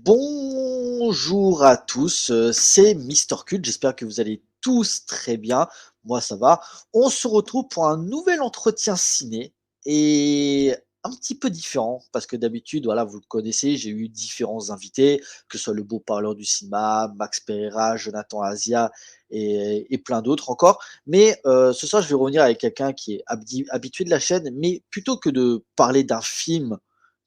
Bonjour à tous, c'est Mister Cult, j'espère que vous allez tous très bien. Moi ça va. On se retrouve pour un nouvel entretien ciné et un petit peu différent parce que d'habitude, voilà, vous le connaissez, j'ai eu différents invités, que ce soit le beau parleur du cinéma, Max Pereira, Jonathan Asia et plein d'autres encore. Mais ce soir, je vais revenir avec quelqu'un qui est habitué de la chaîne, mais plutôt que de parler d'un film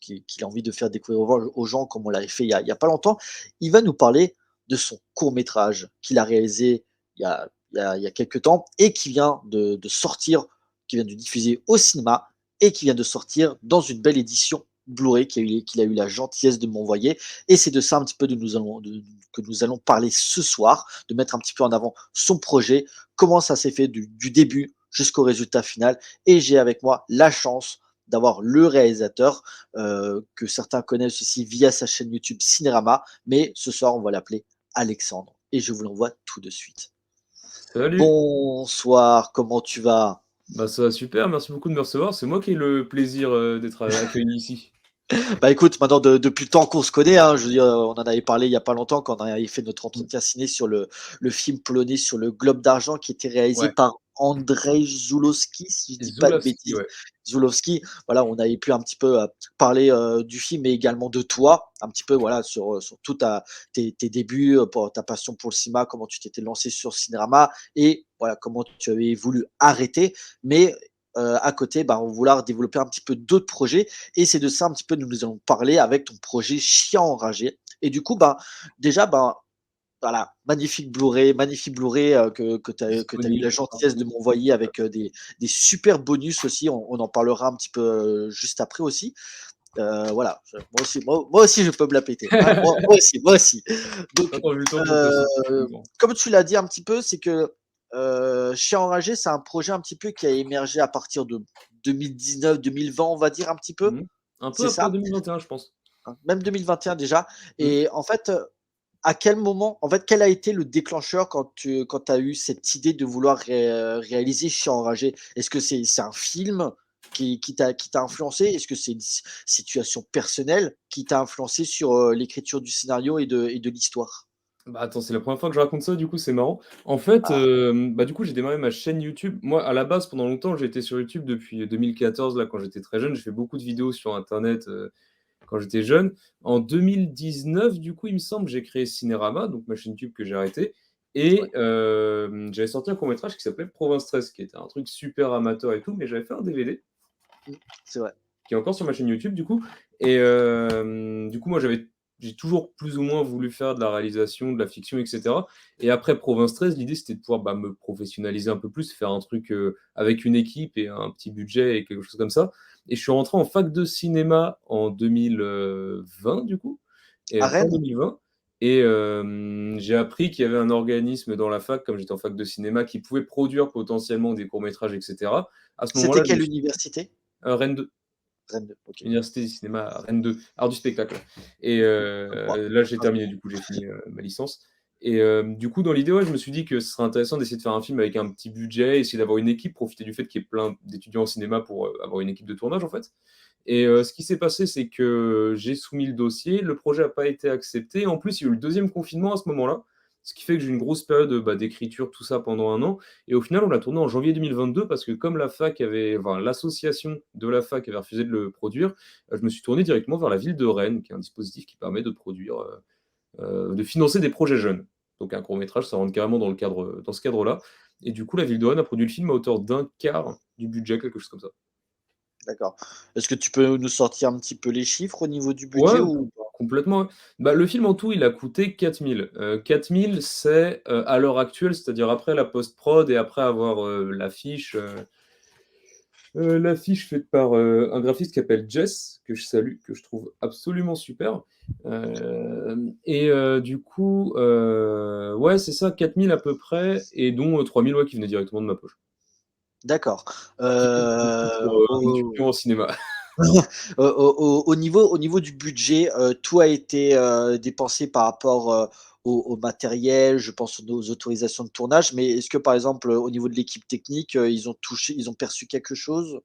qu'il a envie de faire découvrir aux gens comme on l'avait fait il y a pas longtemps. Il va nous parler de son court métrage qu'il a réalisé il y a quelques temps et qui vient de sortir, qui vient de diffuser au cinéma et qui vient de sortir dans une belle édition Blu-ray qu'il a eu la gentillesse de m'envoyer. Et c'est de ça un petit peu que nous allons parler ce soir, de mettre un petit peu en avant son projet, comment ça s'est fait du début jusqu'au résultat final. Et j'ai avec moi la chance d'avoir le réalisateur que certains connaissent aussi via sa chaîne YouTube Cinérama, mais ce soir on va l'appeler Alexandre et je vous l'envoie tout de suite. Salut! Bonsoir, comment tu vas? Bah, ça va super, merci beaucoup de me recevoir. C'est moi qui ai le plaisir, d'être, accueilli ici. Bah écoute, maintenant depuis le temps qu'on se connaît, hein, je veux dire, on en avait parlé il y a pas longtemps quand on avait fait notre Mmh. entretien ciné sur le film polonais sur le Globe d'argent qui était réalisé Ouais, par Andrzej Zulawski, si je dis pas de Zulawski, bêtises. ouais. Zulawski, voilà, on avait pu un petit peu parler du film et également de toi, un petit peu voilà sur tout tes débuts, pour ta passion pour le cinéma, comment tu t'étais lancé sur Cinerama et voilà comment tu avais voulu arrêter, mais à côté, bah, on vouloir développer un petit peu d'autres projets et c'est de ça un petit peu nous allons parler avec ton projet Chien enragé. Et du coup, bah, déjà, bah, voilà, magnifique Blu-ray que tu as eu la Disponible gentillesse de partout. m'envoyer avec des super bonus aussi. On en parlera un petit peu juste après aussi. Voilà, moi aussi, je peux me la péter. Hein, moi aussi, moi aussi. Donc, Quand tu as vu le temps de te euh, passer, je suis content. comme tu l'as dit un petit peu, c'est que Chien enragé, c'est un projet un petit peu qui a émergé à partir de 2019-2020, on va dire un petit peu. Mmh. Un peu C'est après ça? 2021, je pense. Hein, même 2021 déjà. Mmh. Et en fait, à quel moment, en fait, quel a été le déclencheur quand as eu cette idée de vouloir réaliser Chien enragé? Est-ce que c'est un film qui t'a influencé? Est-ce que c'est une situation personnelle qui t'a influencé sur l'écriture du scénario et de l'histoire? Bah, attends, c'est la première fois que je raconte ça, du coup, c'est marrant. En fait, Ah, bah, du coup, j'ai démarré ma chaîne YouTube. Moi, à la base, pendant longtemps, j'étais sur YouTube depuis 2014, là, quand j'étais très jeune. J'ai fait beaucoup de vidéos sur internet, quand j'étais jeune. En 2019, du coup, il me semble, j'ai créé Cinérama, donc ma chaîne YouTube que j'ai arrêtée. ouais, Et j'avais sorti un court-métrage qui s'appelait Province 13, qui était un truc super amateur et tout, mais j'avais fait un DVD mmh, c'est vrai. qui est encore sur ma chaîne YouTube, du coup. Et du coup, moi, j'ai toujours plus ou moins voulu faire de la réalisation, de la fiction, etc. Et après Province 13, l'idée, c'était de pouvoir me professionnaliser un peu plus, faire un truc avec une équipe et un petit budget et quelque chose comme ça. Et je suis rentré en fac de cinéma en 2020, du coup, et À fin Rennes? 2020. Et j'ai appris qu'il y avait un organisme dans la fac, comme j'étais en fac de cinéma, qui pouvait produire potentiellement des courts-métrages, etc. À ce C'était moment-là, je me quelle suis... université? Rennes 2. Rennes 2, OK. Université du cinéma à Rennes 2, art du spectacle. Et Sympa, là, j'ai sympa. terminé, du coup, j'ai fini ma licence. Et du coup, dans l'idée, ouais, je me suis dit que ce serait intéressant d'essayer de faire un film avec un petit budget, essayer d'avoir une équipe, profiter du fait qu'il y ait plein d'étudiants en cinéma pour avoir une équipe de tournage, en fait. Et ce qui s'est passé, c'est que j'ai soumis le dossier, le projet n'a pas été accepté. En plus, il y a eu le deuxième confinement à ce moment-là, ce qui fait que j'ai eu une grosse période bah, d'écriture, tout ça pendant un an. Et au final, on l'a tourné en janvier 2022 parce que comme la fac avait, enfin, l'association de la fac avait refusé de le produire, je me suis tourné directement vers la ville de Rennes, qui est un dispositif qui permet de produire, de financer des projets jeunes. Donc un court-métrage, ça rentre carrément dans ce cadre-là. Et du coup, la ville de Rennes a produit le film à hauteur d'un quart du budget, quelque chose comme ça. D'accord. Est-ce que tu peux nous sortir un petit peu les chiffres au niveau du Ouais, budget ou pas? complètement, ouais. Bah, le film en tout, il a coûté 4 000. 4 000, c'est, à l'heure actuelle, c'est-à-dire après la post-prod et après avoir, l'affiche faite par, un graphiste qui s'appelle Jess, que je salue, que je trouve absolument super. Et du coup, ouais, c'est ça, 4 000 à peu près et dont, 3 000, ouais, qui venaient directement de ma poche. D'accord. Qui est beaucoup pour, un Au étudiant en cinéma. au niveau du budget, tout a été, dépensé par rapport, au matériel, je pense aux autorisations de tournage, mais est-ce que par exemple, au niveau de l'équipe technique, ils ont perçu quelque chose?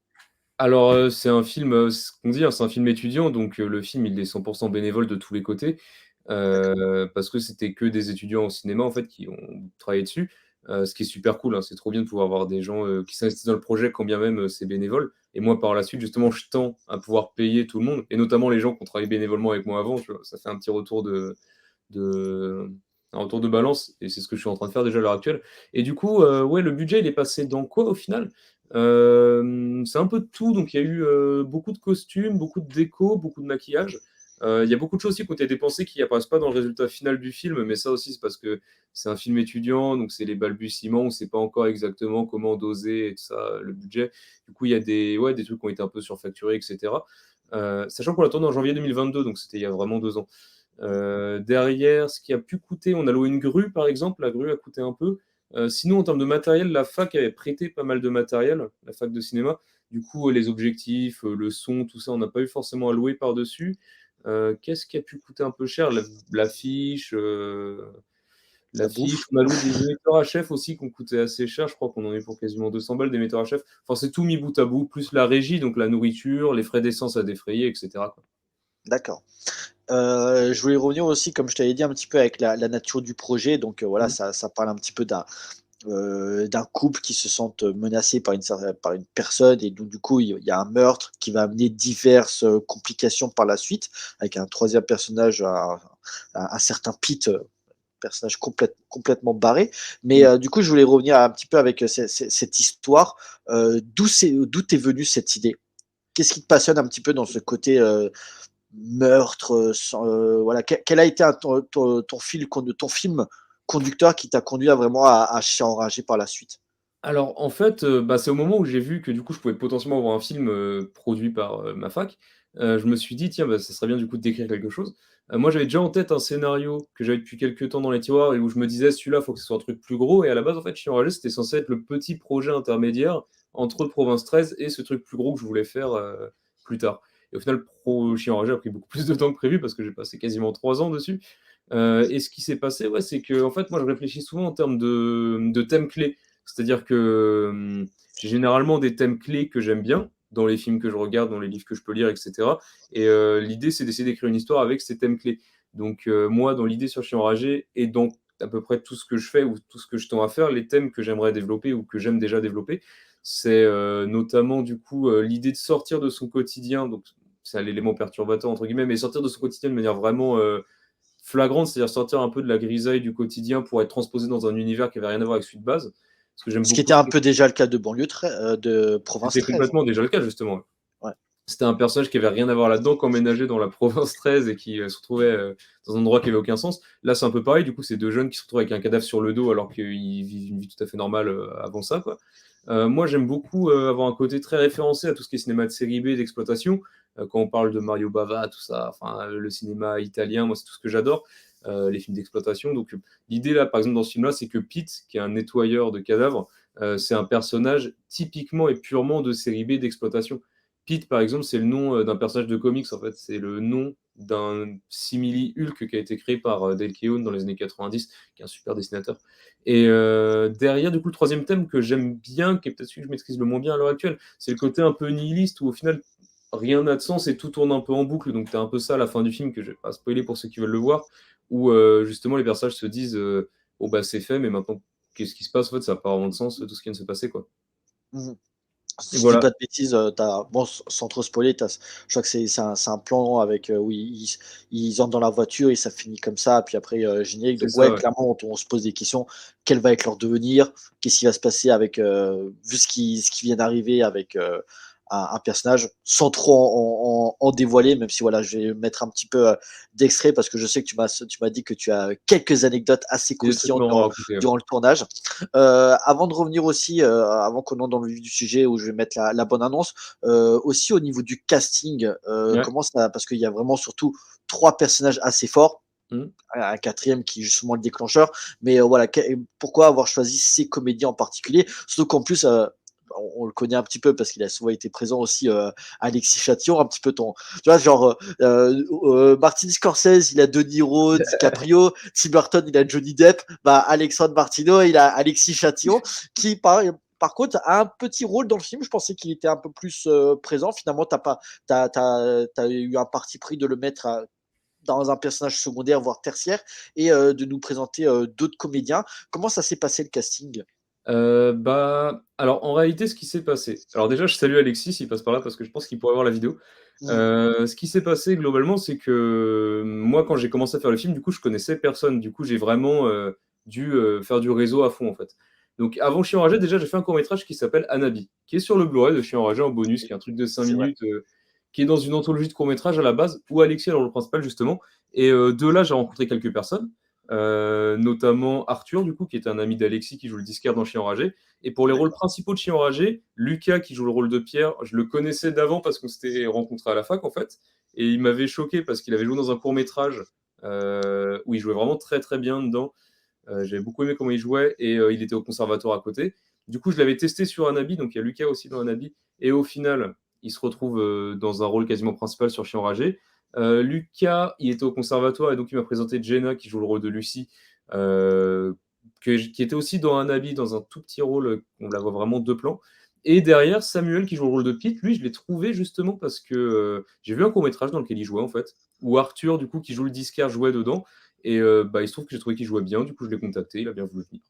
Alors, c'est un film, ce qu'on dit, hein, c'est un film étudiant, donc le film, il est 100 bénévole de tous les côtés. parce que c'était que des étudiants au cinéma en fait qui ont travaillé dessus. Ce qui est super cool, hein, c'est trop bien de pouvoir avoir des gens qui s'investissent dans le projet quand bien même c'est bénévole. Et moi par la suite justement je tends à pouvoir payer tout le monde et notamment les gens qui ont travaillé bénévolement avec moi avant. Tu vois, ça fait un petit retour de un retour de balance et c'est ce que je suis en train de faire déjà à l'heure actuelle. Et du coup, ouais, le budget il est passé dans quoi au final? C'est un peu de tout. Donc il y a eu beaucoup de costumes, beaucoup de déco, beaucoup de maquillage. Il y a beaucoup de choses aussi qui ont été dépensées qui apparaissent pas dans le résultat final du film, mais ça aussi c'est parce que c'est un film étudiant, donc c'est les balbutiements, on sait pas encore exactement comment doser et tout ça, le budget. Du coup, il y a ouais, des trucs qui ont été un peu surfacturés, etc. Sachant qu'on l'a tourné en janvier 2022, donc c'était il y a vraiment 2 ans. Derrière, ce qui a pu coûter, on a loué une grue par exemple, la grue a coûté un peu. Sinon, en termes de matériel, la fac avait prêté pas mal de matériel, la fac de cinéma. Du coup, les objectifs, le son, tout ça, on n'a pas eu forcément à louer par-dessus. Qu'est-ce qui a pu coûter un peu cher? L'affiche, La bouffe. on a loué des émetteurs à chef aussi qui ont coûté assez cher. Je crois qu'on en est pour quasiment 200 balles d'émetteurs à chef. Enfin, c'est tout mis bout à bout, plus la régie, donc la nourriture, les frais d'essence à défrayer, etc., quoi. D'accord. Je voulais revenir aussi, comme je t'avais dit, un petit peu avec la nature du projet. Donc voilà, Mm. ça parle un petit peu d'un couple qui se sentent menacés par une personne et donc du coup il y a un meurtre qui va amener diverses complications par la suite avec un troisième personnage, un certain Pete, personnage complètement barré. Mais Mm. du coup je voulais revenir un petit peu avec cette histoire. D'où t'es venue cette idée? Qu'est-ce qui te passionne un petit peu dans ce côté meurtre, voilà. Quel a été ton film conducteur qui t'a conduit à vraiment à Chien enragé par la suite? Alors, en fait, bah, c'est au moment où j'ai vu que, du coup, je pouvais potentiellement avoir un film, produit par, ma fac, je me suis dit: «Tiens, bah, ça serait bien, du coup, d'écrire quelque chose». Moi, j'avais déjà en tête un scénario que j'avais depuis quelques temps dans les tiroirs et où je me disais: «Celui-là, faut que ce soit un truc plus gros» et à la base, en fait, Chien enragé, c'était censé être le petit projet intermédiaire entre Province 13 et ce truc plus gros que je voulais faire, plus tard et au final, Chien enragé a pris beaucoup plus de temps que prévu parce que j'ai passé quasiment 3 ans dessus, et ce qui s'est passé, ouais, c'est qu'en fait, moi, je réfléchis souvent en termes de thèmes clés. C'est-à-dire que j'ai généralement des thèmes clés que j'aime bien dans les films que je regarde, dans les livres que je peux lire, etc. Et l'idée, c'est d'essayer d'écrire une histoire avec ces thèmes clés. Donc moi, dans l'idée sur Chien enragé et dans à peu près tout ce que je fais ou tout ce que je tends à faire, les thèmes que j'aimerais développer ou que j'aime déjà développer, c'est notamment du coup l'idée de sortir de son quotidien. Donc c'est l'élément perturbateur entre guillemets, mais sortir de son quotidien de manière vraiment flagrante, c'est-à-dire sortir un peu de la grisaille du quotidien pour être transposé dans un univers qui n'avait rien à voir avec celui de base. Parce que j'aime Ce qui beaucoup. était un peu déjà le cas de de Province C'était 13. complètement déjà le cas, justement. Ouais. Ouais. C'était un personnage qui avait rien à voir là-dedans, qui emménageait dans la province 13 et qui se retrouvait dans un endroit qui avait aucun sens. Là, c'est un peu pareil. Du coup, c'est deux jeunes qui se retrouvent avec un cadavre sur le dos alors qu'ils vivent une vie tout à fait normale avant ça, quoi. Moi, j'aime beaucoup avoir un côté très référencé à tout ce qui est cinéma de série B, d'exploitation. Quand on parle de Mario Bava, tout ça, enfin, le cinéma italien, moi, c'est tout ce que j'adore. Les films d'exploitation. Donc, l'idée, là, par exemple, dans ce film-là, c'est que Pete, qui est un nettoyeur de cadavres, c'est un personnage typiquement et purement de série B d'exploitation. Pete, par exemple, c'est le nom d'un personnage de comics, en fait. C'est le nom d'un simili Hulk qui a été créé par Dale Keown dans les années 90, qui est un super dessinateur. Et derrière, du coup, le troisième thème que j'aime bien, qui est peut-être celui que je maîtrise le moins bien à l'heure actuelle, c'est le côté un peu nihiliste où au final, rien n'a de sens et tout tourne un peu en boucle. Donc, tu as un peu ça à la fin du film que je vais pas spoiler pour ceux qui veulent le voir, où justement les personnages se disent oh bah c'est fait, mais maintenant, qu'est-ce qui se passe? En fait, ça n'a pas vraiment de sens, tout ce qui vient de se passer, quoi. Mmh. Et Si je dis voilà. pas de bêtises, bon, sans trop spoiler, je crois que c'est un plan avec, où ils entrent dans la voiture et ça finit comme ça, puis après, générique. C'est Donc ça, ouais, ouais. clairement, on se pose des questions. Quel va être leur devenir? Qu'est-ce qui va se passer avec, vu ce qui vient d'arriver avec, un personnage, sans trop en dévoiler, même si voilà, je vais mettre un petit peu, d'extrait parce que je sais que tu m'as dit que tu as quelques anecdotes assez Il y a des trucs croustillantes marrants à raconter, ouais. durant le tournage. Avant de revenir aussi, avant qu'on entre dans le vif du sujet où je vais mettre la bonne annonce, aussi au niveau du casting, Ouais. comment ça, parce qu'il y a vraiment surtout 3 personnages assez forts, Mmh. un quatrième qui est justement le déclencheur, mais voilà, pourquoi avoir choisi ces comédiens en particulier? Surtout qu'en plus, on le connaît un petit peu parce qu'il a souvent été présent aussi, Alexis Châtillon, un petit peu tu vois, genre, Martin Scorsese, il a De Niro, DiCaprio, Tim Burton, il a Johnny Depp, bah, Alexandre Martino, il a Alexis Châtillon, qui par contre a un petit rôle dans le film. Je pensais qu'il était un peu plus présent. Finalement, t'as eu un parti pris de le mettre dans un personnage secondaire, voire tertiaire, et de nous présenter d'autres comédiens. Comment ça s'est passé le casting? Alors en réalité, ce qui s'est passé alors déjà, je salue Alexis s'il passe par là parce que je pense qu'il pourrait voir la vidéo. Mm. Ce qui s'est passé globalement, c'est que moi, quand j'ai commencé à faire le film, du coup, je connaissais personne. Du coup, j'ai vraiment dû faire du réseau à fond, en fait. Donc, avant Chien Enragé, déjà, j'ai fait un court-métrage qui s'appelle Anabi, qui est sur le Blu-ray de Chien Enragé en bonus, qui est un truc de 5 C'est vrai. minutes, qui est dans une anthologie de court-métrage à la base, où Alexis est le rôle principal, justement. Et de là, j'ai rencontré quelques personnes, notamment Arthur, du coup, qui était un ami d'Alexis qui joue le disquaire dans Chien Enragé. Et pour les rôles D'accord. principaux de Chien Enragé, Lucas, qui joue le rôle de Pierre, je le connaissais d'avant parce qu'on s'était rencontrés à la fac, en fait. Et il m'avait choqué parce qu'il avait joué dans un court-métrage où il jouait vraiment très très bien dedans. J'avais beaucoup aimé comment il jouait et il était au conservatoire à côté. Du coup, je l'avais testé sur Anabi, donc il y a Lucas aussi dans Anabi. Et au final, il se retrouve dans un rôle quasiment principal sur Chien Enragé. Lucas, il était au conservatoire et donc il m'a présenté Jenna qui joue le rôle de Lucie, euh, qui était aussi dans Anabi, dans un tout petit rôle, on la voit vraiment deux plans. Et derrière, Samuel qui joue le rôle de Pete, lui, je l'ai trouvé justement parce que j'ai vu un court-métrage dans lequel il jouait en fait, où Arthur, du coup, qui joue le disquaire, jouait dedans. Et il se trouve que j'ai trouvé qu'il jouait bien, du coup, je l'ai contacté, il a bien voulu venir.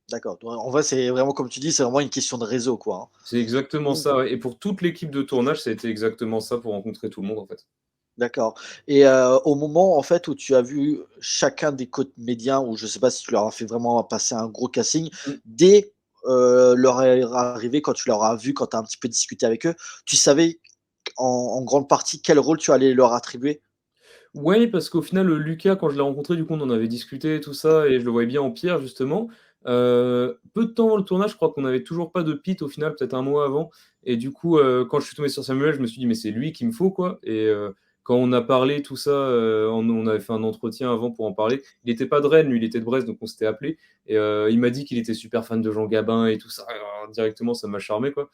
D'accord. Donc, en vrai, c'est vraiment comme tu dis, c'est vraiment une question de réseau, quoi, C'est exactement hein. Mm. ça, ouais. Et pour toute l'équipe de tournage, ça a été exactement ça pour rencontrer tout le monde en fait. D'accord. Et au moment, en fait, où tu as vu chacun des comédiens, ou je sais pas si tu leur as fait vraiment passer un gros casting, Mm. dès leur arrivée, quand tu leur as vu, quand tu as un petit peu discuté avec eux, tu savais en grande partie quel rôle tu allais leur attribuer? Ouais, parce qu'au final, Lucas, quand je l'ai rencontré, du coup, on en avait discuté, tout ça, et je le voyais bien en Pierre, justement. Peu de temps avant le tournage, je crois qu'on n'avait toujours pas de Pete, au final, peut-être un mois avant. Et du coup, quand je suis tombé sur Samuel, je me suis dit, mais c'est lui qu'il me faut, quoi. Et quand on a parlé, tout ça, on avait fait un entretien avant pour en parler. Il n'était pas de Rennes, lui, il était de Brest, donc on s'était appelé. Et il m'a dit qu'il était super fan de Jean Gabin et tout ça. Alors, directement, ça m'a charmé, quoi.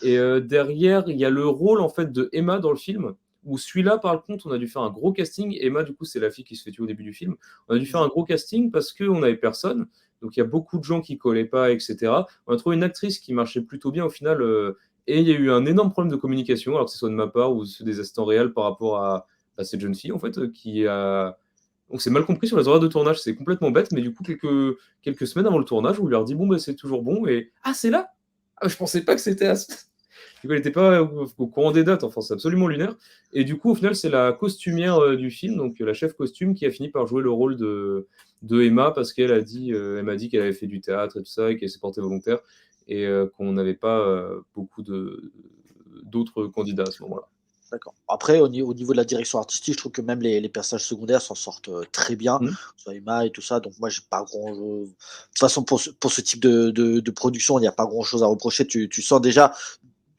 Et derrière, il y a le rôle en fait de Emma dans le film, où celui-là, par contre, on a dû faire un gros casting. Emma, du coup, c'est la fille qui se fait tuer au début du film. On a dû faire Mmh. un gros casting parce qu'on n'avait personne. Donc il y a beaucoup de gens qui collaient pas, etc. On a trouvé une actrice qui marchait plutôt bien au final. Et il y a eu un énorme problème de communication, alors que ce soit de ma part ou ceux des assistants réels par rapport à cette jeune fille, en fait, qui a. On s'est mal compris sur les horaires de tournage, c'est complètement bête, mais du coup, quelques semaines avant le tournage, on lui a dit bon, bah, c'est toujours bon, et ah, c'est là! Ah, je pensais pas que c'était à du coup, elle n'était pas au courant des dates, enfin, c'est absolument lunaire. Et du coup, au final, c'est la costumière du film, donc la chef costume, qui a fini par jouer le rôle de Emma, parce elle m'a dit qu'elle avait fait du théâtre et tout ça, et qu'elle s'est portée volontaire, et qu'on n'avait pas beaucoup d'autres candidats à ce moment-là. D'accord. Après, au niveau de la direction artistique, je trouve que même les personnages secondaires s'en sortent très bien, que Mm. ce soit Emma et tout ça. Donc, moi, j'ai pas grand. De toute façon, pour ce type de production, il n'y a pas grand chose à reprocher. Tu sens déjà,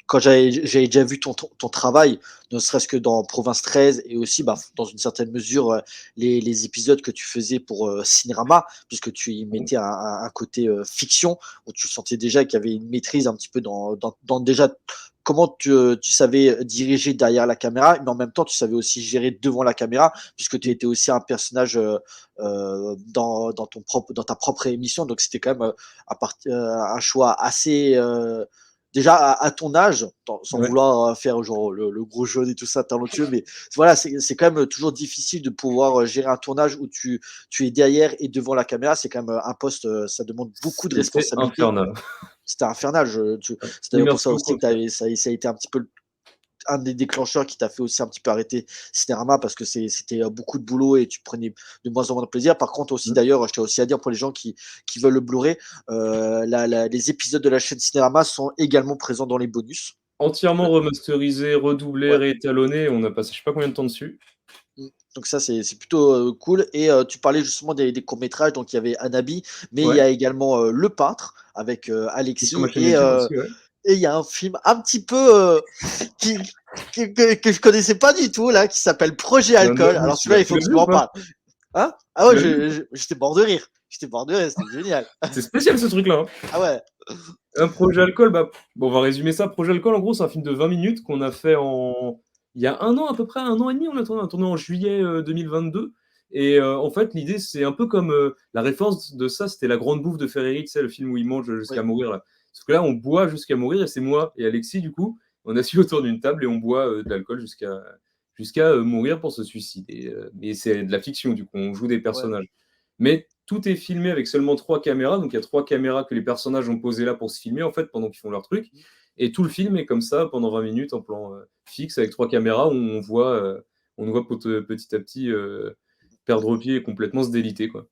quand j'avais déjà vu ton travail, ne serait-ce que dans Province 13 et aussi, bah, dans une certaine mesure, les épisodes que tu faisais pour Cinérama, puisque tu y mettais un côté fiction, où tu sentais déjà qu'il y avait une maîtrise un petit peu dans déjà comment tu savais diriger derrière la caméra, mais en même temps, tu savais aussi gérer devant la caméra, puisque tu étais aussi un personnage dans ta propre émission. Donc, c'était quand même un choix assez. Déjà à ton âge, sans Ouais. vouloir faire genre le gros jeune et tout ça, talentueux, mais voilà, c'est quand même toujours difficile de pouvoir gérer un tournage où tu es derrière et devant la caméra. C'est quand même un poste, ça demande beaucoup de C'était responsabilités. infernal. C'était infernal. C'est Oui, d'ailleurs pour merci ça aussi beaucoup. que ça a été un petit peu un des déclencheurs qui t'a fait aussi un petit peu arrêter Cinerama parce que c'était beaucoup de boulot et tu prenais de moins en moins de plaisir. Par contre, aussi, Mm. d'ailleurs, je tiens aussi à dire pour les gens qui veulent le Blu-ray, les épisodes de la chaîne Cinerama sont également présents dans les bonus. Entièrement Ouais. remasterisé, redoublé, Ouais. réétalonné. On a passé je sais pas combien de temps dessus. Mm. Donc ça, c'est plutôt cool. Et tu parlais justement des courts-métrages, donc il y avait Anabi, mais il y Ouais. a également Le Peintre avec Et sur ma Alexis chaîne YouTube aussi, ouais. et il y a un film un petit peu qui, que je connaissais pas du tout là, qui s'appelle Projet Non, non, Alcool. Alors celui-là, il tu faut l'as que tu vu ou m'en pas? parles. Hein? Ah Tu ouais, l'as vu ou pas? j'étais mort de rire. J'étais mort de rire, c'était génial. C'est spécial ce truc-là, hein. Ah ouais. Un projet alcool, bah, bon, on va résumer ça. Projet alcool, en gros, c'est un film de 20 minutes qu'on a fait il y a un an, à peu près, un an et demi, on a tourné en juillet 2022. Et en fait, l'idée, c'est un peu comme la référence de ça, c'était La Grande Bouffe de Ferreri, tu sais, le film où il mange Oui. jusqu'à mourir, là. Sauf que là, on boit jusqu'à mourir, et c'est moi et Alexis, du coup, on est assis autour d'une table et on boit de l'alcool jusqu'à mourir pour se suicider. Mais c'est de la fiction, du coup, on joue des Ouais. personnages. Mais tout est filmé avec seulement 3 caméras, donc il y a 3 caméras que les personnages ont posées là pour se filmer, en fait, pendant qu'ils font leur truc. Mmh. Et tout le film est comme ça pendant 20 minutes en plan fixe avec 3 caméras où on voit petit à petit perdre pied et complètement se déliter, quoi.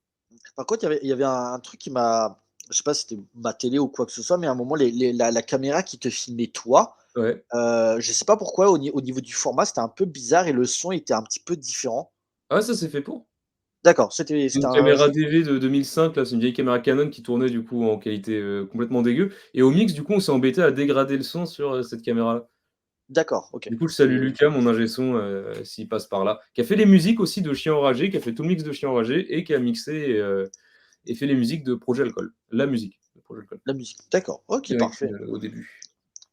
Par contre, il y avait un truc qui m'a je sais pas si c'était ma télé ou quoi que ce soit, mais à un moment la caméra qui te filmait toi, Ouais. je sais pas pourquoi au niveau du format, c'était un peu bizarre et le son était un petit peu différent. Ah, ça, c'est fait pour. D'accord, c'était Une un caméra DV de 2005, là, c'est une vieille caméra Canon qui tournait du coup en qualité, complètement dégueu et au mix, du coup, on s'est embêté à dégrader le son sur, cette caméra-là. d'accord, OK. Du coup, je salue C'est Lucas, mon ingé son, s'il passe par là, qui a fait les musiques aussi de Chien Enragé, qui a fait tout le mix de Chien Enragé et qui a mixé et fait les musiques de Projet Alcool. La musique de Projet Alcool, la musique. D'accord, OK, avec, parfait. au début.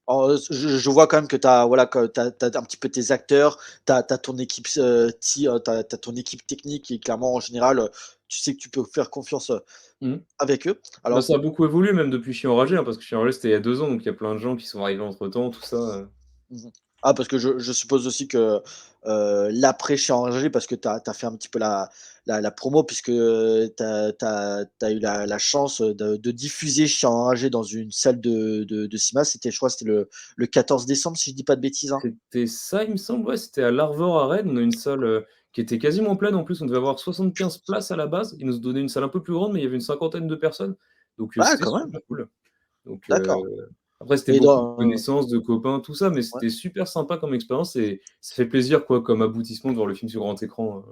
Alors, je vois quand même que tu as voilà, que tu as un petit peu tes acteurs, tu as ton équipe, tu as ton équipe technique et clairement en général, tu sais que tu peux faire confiance, Mmh. avec eux. Bah, Alors ça a beaucoup évolué même depuis Chien Enragé, hein, parce que Chien Enragé, c'était il y a 2 ans, donc il y a plein de gens qui sont arrivés entre-temps, tout ça, mmh ah parce que je suppose aussi que, l'après chez Enragé parce que tu as fait un petit peu la promo puisque, tu as eu la chance, de diffuser chez Enragé dans une salle de cinéma. C'était je crois c'était le 14 décembre si je dis pas de bêtises, hein? C'était ça, il me semble, ouais, c'était à l'Arvor à Rennes. On a une salle, qui était quasiment pleine en plus, on devait avoir 75 places à la base. Ils nous donnaient une salle un peu plus grande, mais il y avait une cinquantaine de personnes, donc Ah c'était quand même! super cool. Donc D'accord après c'était et beaucoup de dans connaissances, de copains, tout ça, mais ouais. c'était super sympa comme expérience et ça fait plaisir quoi, comme aboutissement de voir le film sur grand écran.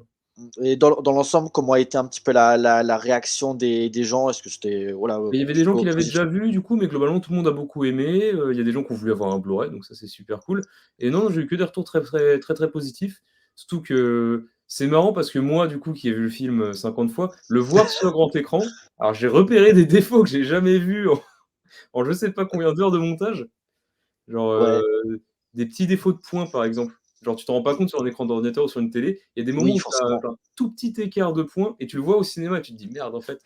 Et dans l'ensemble, comment a été un petit peu la réaction des gens? Est-ce que c'était, voilà, Mais il y avait des gens plutôt qui l'avaient positif? déjà vu du coup, mais globalement tout le monde a beaucoup aimé, il y a des gens qui ont voulu avoir un Blu-ray, donc ça c'est super cool et non, j'ai eu que des retours très, très, très, très positifs. Surtout que c'est marrant parce que moi du coup qui ai vu le film, 50 fois, le voir sur grand écran, alors j'ai repéré des défauts que j'ai jamais vus en je sais pas combien d'heures de montage. Genre, Ouais, des petits défauts de points, par exemple. Genre, tu t'en rends pas compte sur un écran d'ordinateur ou sur une télé. Il y a des moments oui, où tu forcément. as un tout petit écart de points et tu le vois au cinéma et tu te dis: «Merde, en fait,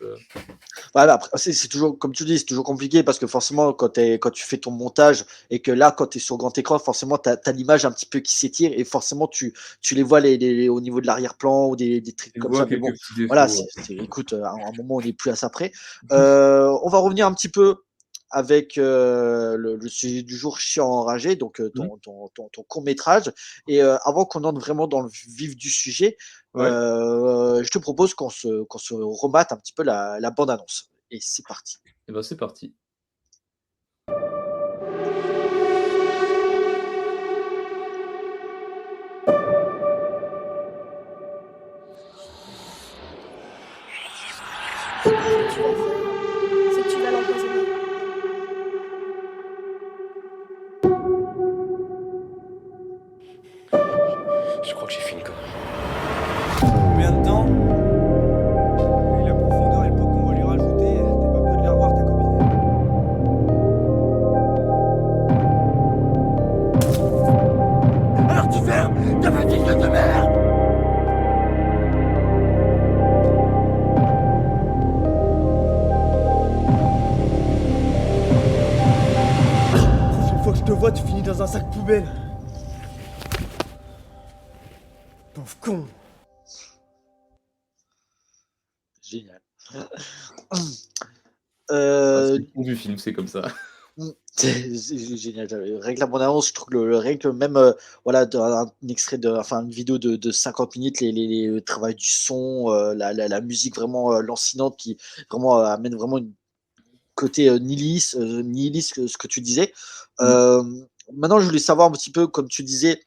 Voilà, après c'est toujours comme tu dis, c'est toujours compliqué parce que forcément quand tu fais ton montage et que là, quand tu es sur grand écran, forcément tu as l'image un petit peu qui s'étire et forcément tu les vois les au niveau de l'arrière-plan ou des trucs tu comme vois ça. Mais quelques bon, petits voilà, défauts», écoute, à un moment, on n'est plus à ça près. On va revenir un petit peu avec, le sujet du jour, Chien enragé, donc Mmh. ton court métrage et avant qu'on entre vraiment dans le vif du sujet, Ouais, je te propose qu'on se remate un petit peu la bande annonce et c'est parti. et bah, c'est parti. Ce que tu vas faire, c'est que tu vas l'empoisonner. Je crois que j'ai fini comme. Combien de temps? Et la profondeur et le peu qu'on va lui rajouter, t'es pas près de la revoir ta copine. Alors tu fermes ta petite gueule de merde. La prochaine fois que je te vois, tu finis dans un sac poubelle. Pauvre con. Génial. Ah, c'est Heu, le ton du film, c'est comme ça. c'est génial, rien que la bande annonce, je trouve que rien que même, voilà, un extrait une vidéo de 50 minutes, le travail du son, la musique vraiment, lancinante qui vraiment, amène vraiment une côté, nihiliste, ce que tu disais. Mmh. Maintenant je voulais savoir un petit peu, comme tu disais,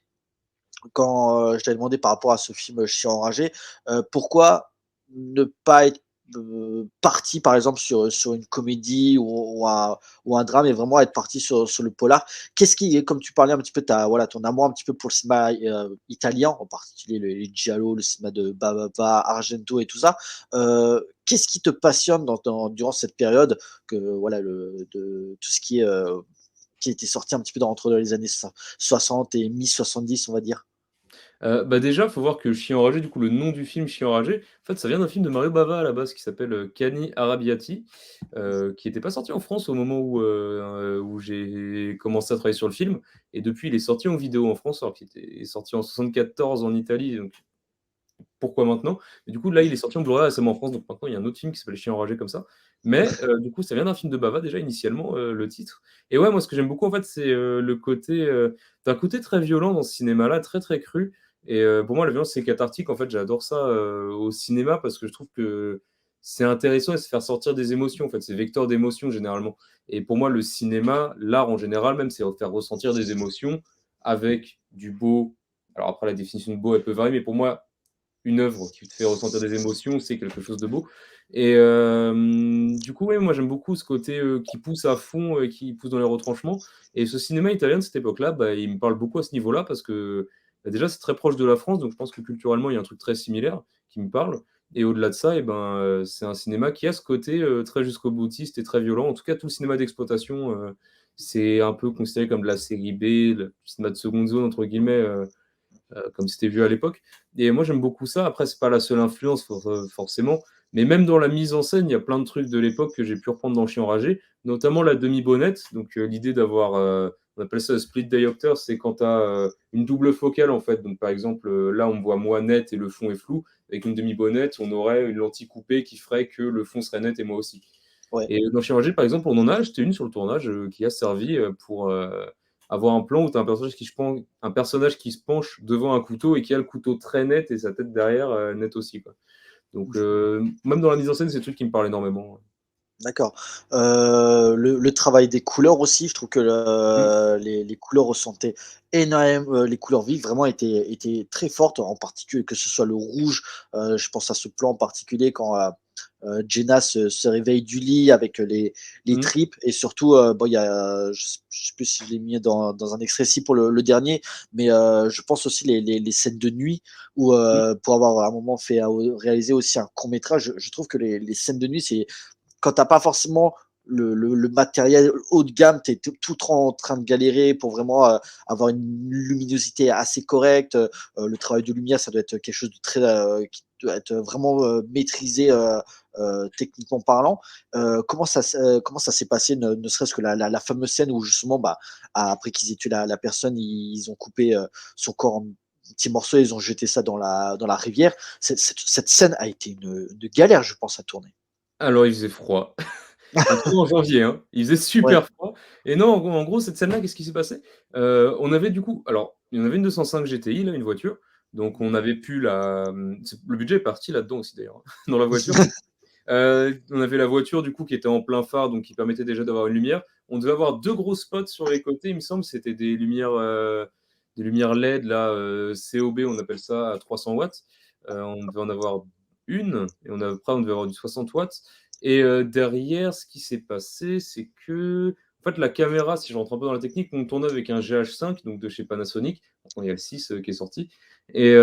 quand, je t'avais demandé par rapport à ce film, Chien enragé, pourquoi ne pas être, parti par exemple sur une comédie ou un drame et vraiment être parti sur le polar? Qu'est-ce qui comme tu parlais un petit peu voilà, ton amour un petit peu pour le cinéma, italien, en particulier les giallo, le cinéma de Bava, Argento et tout ça, qu'est-ce qui te passionne durant cette période que voilà de tout ce qui était sorti un petit peu entre les années 60 et mi-70 on va dire? Bah, déjà, faut voir que Chien enragé, du coup, le nom du film Chien enragé, en fait, ça vient d'un film de Mario Bava à la base qui s'appelle, Cani Arrabbiati, qui était pas sorti en France au moment où j'ai commencé à travailler sur le film et depuis il est sorti en vidéo en France alors qu'il était sorti en 74 en Italie, donc pourquoi maintenant? Mais du coup, là, il est sorti en Blu-ray récemment en France, donc maintenant il y a un autre film qui s'appelle Chien enragé comme ça. Mais du coup, ça vient d'un film de Bava déjà initialement, le titre. Et ouais, moi, ce que j'aime beaucoup, en fait, c'est le côté. T'as un côté très violent dans ce cinéma-là, très très cru. Et pour moi, la violence, c'est cathartique. En fait, j'adore ça au cinéma parce que je trouve que c'est intéressant et se faire sortir des émotions. En fait, c'est vecteur d'émotions généralement. Et pour moi, le cinéma, l'art en général, même, c'est faire ressentir des émotions avec du beau. Alors après, la définition de beau, elle peut varier, mais pour moi, une œuvre qui te fait ressentir des émotions, c'est quelque chose de beau. Et du coup, ouais, moi j'aime beaucoup ce côté qui pousse à fond, qui pousse dans les retranchements. Et ce cinéma italien de cette époque-là, bah, il me parle beaucoup à ce niveau-là parce que bah, déjà c'est très proche de la France, donc je pense que culturellement il y a un truc très similaire qui me parle. Et au-delà de ça, et ben, c'est un cinéma qui a ce côté très jusqu'au boutiste et très violent. En tout cas, tout le cinéma d'exploitation, c'est un peu considéré comme de la série B, le cinéma de seconde zone, entre guillemets. Comme c'était vu à l'époque. Et moi, j'aime beaucoup ça. Après, c'est pas la seule influence, forcément. Mais même dans la mise en scène, il y a plein de trucs de l'époque que j'ai pu reprendre dans Chien enragé, notamment la demi-bonnette. Donc, l'idée d'avoir, on appelle ça split diopter, c'est quand tu as une double focale, en fait. Donc, par exemple, là, on me voit moi net et le fond est flou. Avec une demi-bonnette, on aurait une lentille coupée qui ferait que le fond serait net et moi aussi. Ouais. Et dans Chien enragé, par exemple, on en a acheté une sur le tournage qui a servi pour avoir un plan où tu as un personnage qui se penche devant un couteau et qui a le couteau très net et sa tête derrière net aussi, quoi. Donc, même dans la mise en scène, c'est des trucs qui me parlent énormément. D'accord. Le travail des couleurs aussi, je trouve que Mm. les couleurs ressentaient énormément, les couleurs vives vraiment étaient très fortes, en particulier que ce soit le rouge. Je pense à ce plan en particulier quand Jenna se réveille du lit avec les Mm. tripes et surtout, bon, il y a, je sais plus si je l'ai mis dans un extrait ci pour le dernier, mais je pense aussi les scènes de nuit où, Mm. pour avoir à un moment fait réaliser aussi un court métrage, je trouve que les scènes de nuit, c'est quand t'as pas forcément le matériel haut de gamme, tu es tout en train de galérer pour vraiment avoir une luminosité assez correcte. Le travail de lumière, ça doit être quelque chose de très qui doit être vraiment maîtrisé techniquement parlant. Comment ça s'est passé, ne serait-ce que la fameuse scène où justement, bah, après qu'ils aient tué la personne, ils ont coupé son corps en petits morceaux, ils ont jeté ça dans la rivière. Cette scène a été une galère, je pense, à tourner. Alors, il faisait froid. Et tout en janvier, hein. Il faisait Ouais. super froid. Et non, en gros, cette scène-là, qu'est-ce qui s'est passé? On avait du coup, alors, il y en avait une 205 GTI, là, une voiture. Donc, on avait pu le budget est parti là-dedans aussi, d'ailleurs, hein, dans la voiture. On avait la voiture du coup qui était en plein phare, donc qui permettait déjà d'avoir une lumière. On devait avoir deux gros spots sur les côtés, il me semble, c'était des lumières LED, là, COB, on appelle ça, à 300 watts. On devait en avoir une, et après, on devait avoir du 60 watts. Et derrière, ce qui s'est passé, c'est que, en fait, la caméra, si je rentre un peu dans la technique, on tournait avec un GH5, donc de chez Panasonic. Maintenant, il y a le 6 qui est sorti. Et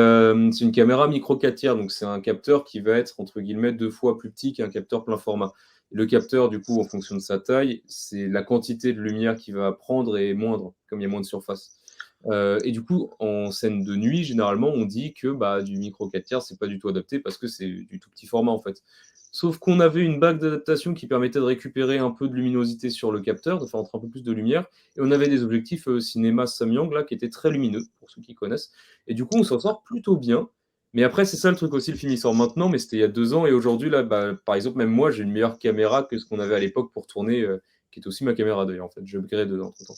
c'est une caméra micro 4 tiers, donc c'est un capteur qui va être entre guillemets 2 fois plus petit qu'un capteur plein format. Le capteur, du coup, en fonction de sa taille, c'est la quantité de lumière qu'il va prendre est moindre, comme il y a moins de surface. Et du coup, en scène de nuit, généralement, on dit que bah, du micro 4 tiers, c'est pas du tout adapté parce que c'est du tout petit format en fait. Sauf qu'on avait une bague d'adaptation qui permettait de récupérer un peu de luminosité sur le capteur, de faire entrer un peu plus de lumière. Et on avait des objectifs cinéma Samyang là, qui étaient très lumineux, pour ceux qui connaissent. Et du coup, on s'en sort plutôt bien. Mais après, c'est ça le truc aussi, le film il sort maintenant, mais c'était il y a 2 ans. Et aujourd'hui, là, bah, par exemple, même moi, j'ai une meilleure caméra que ce qu'on avait à l'époque pour tourner, qui est aussi ma caméra d'ailleurs, en fait. Je upgrade dedans entre-temps.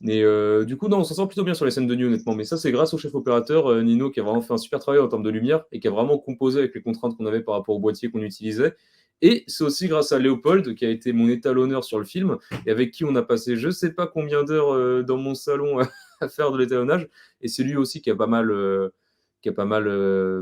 Mais du coup, non, on s'en sort plutôt bien sur les scènes de nuit, honnêtement. Mais ça, c'est grâce au chef opérateur, Nino, qui a vraiment fait un super travail en termes de lumière et qui a vraiment composé avec les contraintes qu'on avait par rapport au boîtier qu'on utilisait. Et c'est aussi grâce à Léopold, qui a été mon étalonneur sur le film, et avec qui on a passé je sais pas combien d'heures dans mon salon à faire de l'étalonnage. Et c'est lui aussi qui a pas mal,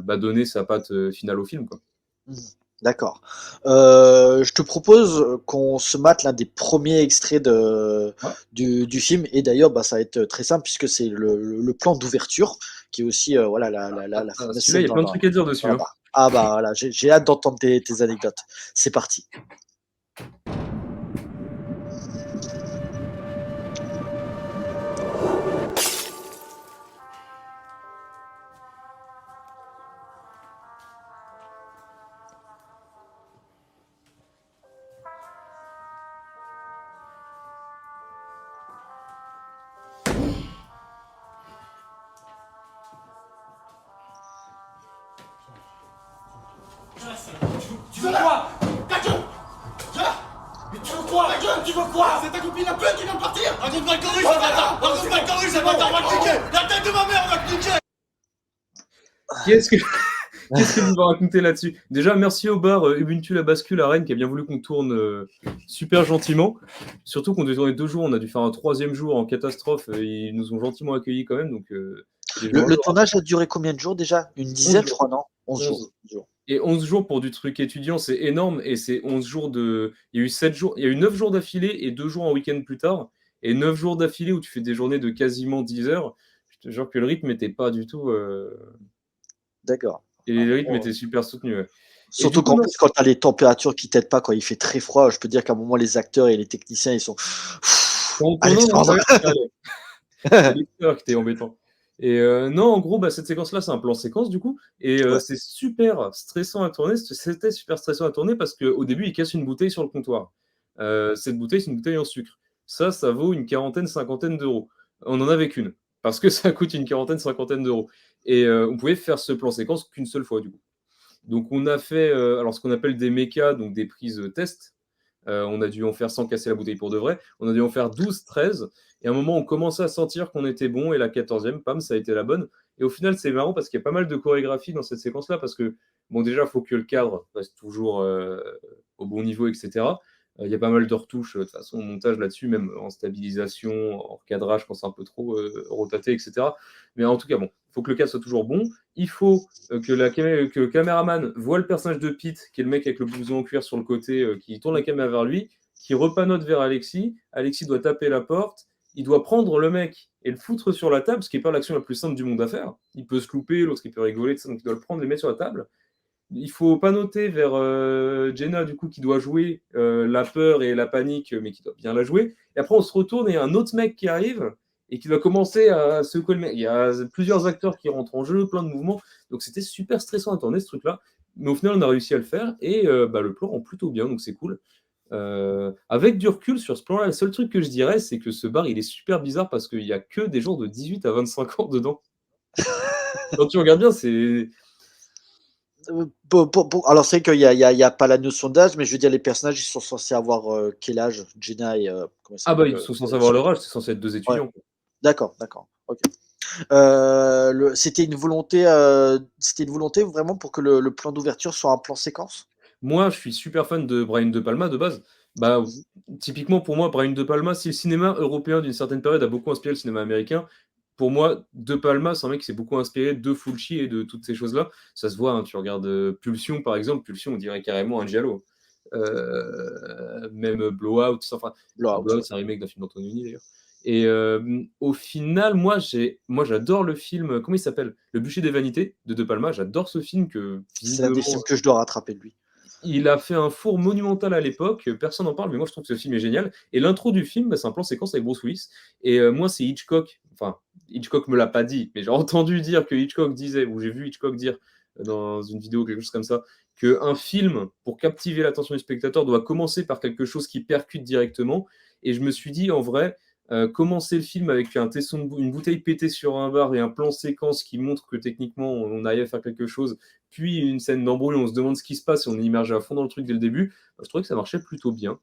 bah, donné sa patte finale au film, quoi. Mmh. D'accord. Je te propose qu'on se mate l'un des premiers extraits Ouais. du film et d'ailleurs, bah, ça va être très simple puisque c'est le plan d'ouverture qui est aussi, voilà la fameuse Celui-là, il scène y a plein de trucs à dire dans dessus, la hein. barre. Ah bah, voilà, j'ai hâte d'entendre tes anecdotes. C'est parti. Tu veux quoi? Ta gueule! Mais tu veux quoi? Ta gueule, tu veux quoi? C'est ta copine la pute qui vient de partir! Raconte pas le corrige, ça bâtard! Raconte pas le corrige, ça bâtard, va te niquer! La tête de ma mère va te niquer! Qu'est-ce que qu'est-ce que vous me racontez là-dessus? Déjà, merci au bar Ubuntu la bascule à Rennes qui a bien voulu qu'on tourne super gentiment. Surtout qu'on devait tourner 2 jours, on a dû faire un 3e jour en catastrophe. Ils nous ont gentiment accueillis quand même. Donc, Le tournage a duré combien de jours déjà? Une dizaine, je crois, non? 11 jours. 11 jours. Et 11 jours pour du truc étudiant, c'est énorme. Et c'est 11 jours de. Il y a eu 7 jours, il y a eu 9 jours d'affilée et 2 jours en week-end plus tard. Et 9 jours d'affilée où tu fais des journées de quasiment 10 heures. Je te jure que le rythme n'était pas du tout. D'accord. Et le rythme était super soutenu. Ouais. Surtout du coup, qu'en plus, quand tu as les températures qui t'aident pas, quand il fait très froid, je peux dire qu'à un moment, les acteurs et les techniciens, ils sont. Alexandre. C'est l'extérieur qui était embêtant. Et non, en gros, cette séquence-là, c'est un plan séquence du coup. Et Ouais. c'est super stressant à tourner. C'était super stressant à tourner parce qu'au début, il casse une bouteille sur le comptoir. Cette bouteille, c'est une bouteille en sucre. Ça vaut une quarantaine, cinquantaine d'euros. On en avait qu'une. Parce que ça coûte une quarantaine, cinquantaine d'euros. Et on pouvait faire ce plan séquence qu'une seule fois du coup. Donc on a fait alors ce qu'on appelle des mécas, donc des prises test. On a dû en faire sans casser la bouteille pour de vrai. On a dû en faire 12, 13. Et à un moment, on commençait à sentir qu'on était bon. Et la 14e, pam, ça a été la bonne. Et au final, c'est marrant parce qu'il y a pas mal de chorégraphie dans cette séquence-là. Parce que, bon, déjà, il faut que le cadre reste toujours au bon niveau, etc. Il y a pas mal de retouches, de toute façon, au montage là-dessus, même en stabilisation, en recadrage quand c'est un peu trop rotaté, etc. Mais en tout cas, bon, il faut que le cadre soit toujours bon. Il faut que le caméraman voit le personnage de Pete, qui est le mec avec le blouson en cuir sur le côté, qui tourne la caméra vers lui, qui repanote vers Alexis. Alexis doit taper la porte. Il doit prendre le mec et le foutre sur la table, ce qui n'est pas l'action la plus simple du monde à faire. Il peut se louper, l'autre il peut rigoler, donc il doit le prendre et le mettre sur la table. Il faut pas noter vers Jenna, du coup, qui doit jouer la peur et la panique, mais qui doit bien la jouer. Et après, on se retourne et il y a un autre mec qui arrive et qui doit commencer à secouer le mec. Il y a plusieurs acteurs qui rentrent en jeu, plein de mouvements. Donc, c'était super stressant à tourner, ce truc-là. Mais au final, on a réussi à le faire et le plan rend plutôt bien, donc c'est cool. Avec du recul sur ce plan-là, le seul truc que je dirais, c'est que ce bar, il est super bizarre parce qu'il n'y a que des gens de 18 à 25 ans dedans. Quand tu regardes bien, c'est... Alors, c'est vrai qu'il y a pas la notion d'âge, mais je veux dire, les personnages, ils sont censés avoir quel âge? Jenna et. Comment Ah bah, ils sont censés avoir leur âge, c'est censé être 2 étudiants. Ouais. D'accord. Ok. C'était une volonté vraiment pour que le plan d'ouverture soit un plan séquence? Moi, je suis super fan de Brian De Palma de base. Typiquement pour moi, Brian De Palma, si le cinéma européen d'une certaine période a beaucoup inspiré le cinéma américain, pour moi, De Palma, c'est un mec qui s'est beaucoup inspiré de Fulci et de toutes ces choses-là. Ça se voit, hein, tu regardes Pulsion, par exemple. Pulsion, on dirait carrément un giallo. Même Blowout, enfin, Blowout, c'est un remake d'un film d'Antonioni, d'ailleurs. Et au final, moi j'adore le film, comment il s'appelle? Le bûcher des vanités de Palma. J'adore ce film C'est un des films que je dois rattraper de lui. Il a fait un four monumental à l'époque, personne n'en parle, mais moi je trouve que ce film est génial. Et l'intro du film, c'est un plan séquence avec Bruce Willis. Et moi, c'est Hitchcock, enfin, Hitchcock me l'a pas dit, mais j'ai entendu dire que Hitchcock disait, ou j'ai vu Hitchcock dire dans une vidéo, quelque chose comme ça, qu'un film, pour captiver l'attention du spectateur, doit commencer par quelque chose qui percute directement. Et je me suis dit, en vrai, commencer le film avec une bouteille pétée sur un bar et un plan séquence qui montre que techniquement on arrive à faire quelque chose, puis une scène d'embrouille, on se demande ce qui se passe et on est immergé à fond dans le truc dès le début, je trouvais que ça marchait plutôt bien.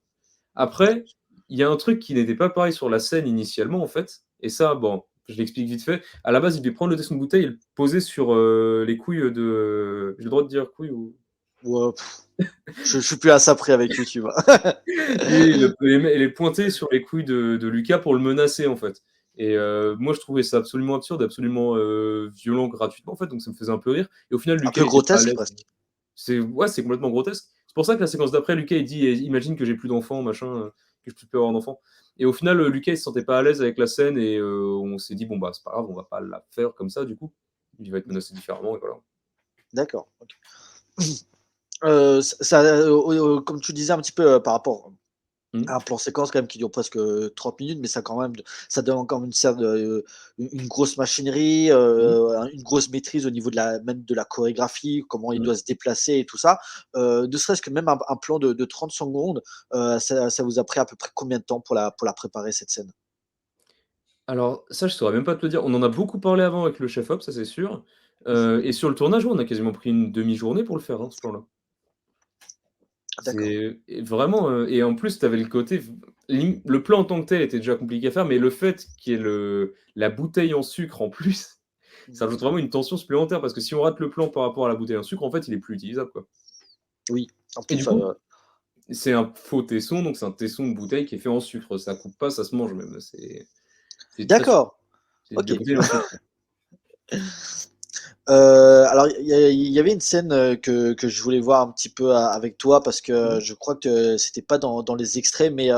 Après, il y a un truc qui n'était pas pareil sur la scène initialement en fait, et ça, bon, je l'explique vite fait. À la base, il devait prendre le dessin de bouteille et le poser sur les couilles de... J'ai le droit de dire couilles ou... Ouais, je suis plus à ça près avec YouTube. Et il est pointé sur les couilles de Lucas pour le menacer en fait. Et moi je trouvais ça absolument absurde, absolument violent gratuitement en fait, donc ça me faisait un peu rire. Et au final, Lucas, Un peu grotesque presque. C'est complètement grotesque. C'est pour ça que la séquence d'après, Lucas il dit imagine que j'ai plus d'enfants, machin, que je peux avoir d'enfants. Et au final, Lucas il se sentait pas à l'aise avec la scène et on s'est dit bon bah c'est pas grave, on va pas la faire comme ça du coup. Il va être menacé différemment et voilà. D'accord. Okay. Comme tu disais un petit peu par rapport à un plan séquence quand même qui dure presque 30 minutes, mais ça donne encore une grosse machinerie, une grosse maîtrise au niveau même de la chorégraphie, comment il doit se déplacer et tout ça. Ne serait-ce que même un plan de 30 secondes, ça vous a pris à peu près combien de temps pour la préparer cette scène? Alors ça, je saurais même pas te le dire. On en a beaucoup parlé avant avec le chef-op, ça c'est sûr. Et sur le tournage, on a quasiment pris une demi-journée pour le faire, hein, ce plan-là. D'accord. Et vraiment, et en plus, tu avais le côté le plan en tant que tel était déjà compliqué à faire, mais le fait qu'il y ait la bouteille en sucre en plus, ça Mmh. ajoute vraiment une tension supplémentaire parce que si on rate le plan par rapport à la bouteille en sucre, en fait, il est plus utilisable, quoi. Oui, en Et du plus, coup, c'est un faux tesson, donc c'est un tesson de bouteille qui est fait en sucre. Ça coupe pas, ça se mange même. C'est très sucré. d'accord, C'est OK. de côté en sucre. Alors il y avait une scène, que je voulais voir un petit peu a avec toi parce que Mmh. je crois que c'était pas dans les extraits, mais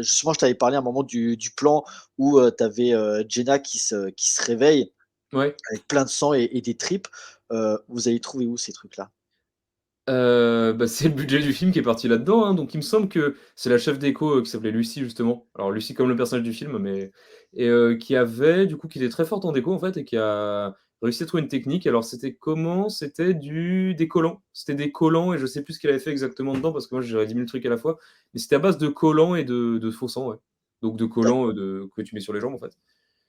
justement, je t'avais parlé à un moment du plan où, tu avais, Jenna qui se réveille Ouais. avec plein de sang et des tripes. Vous avez trouvé où ces trucs-là? Bah, c'est le budget du film qui est parti là-dedans, hein, donc il me semble que c'est la chef d'éco, qui s'appelait Lucie justement. Alors Lucie comme le personnage du film, mais qui avait du coup qui était très forte en déco en fait et qui a réussi à trouver une technique. Alors c'était comment? C'était des collants. C'était des collants et je sais plus ce qu'elle avait fait exactement dedans parce que moi j'aurais 10 000 trucs à la fois, mais c'était à base de collants et de faux sang, ouais. Donc de collants, D'accord. que tu mets sur les jambes en fait.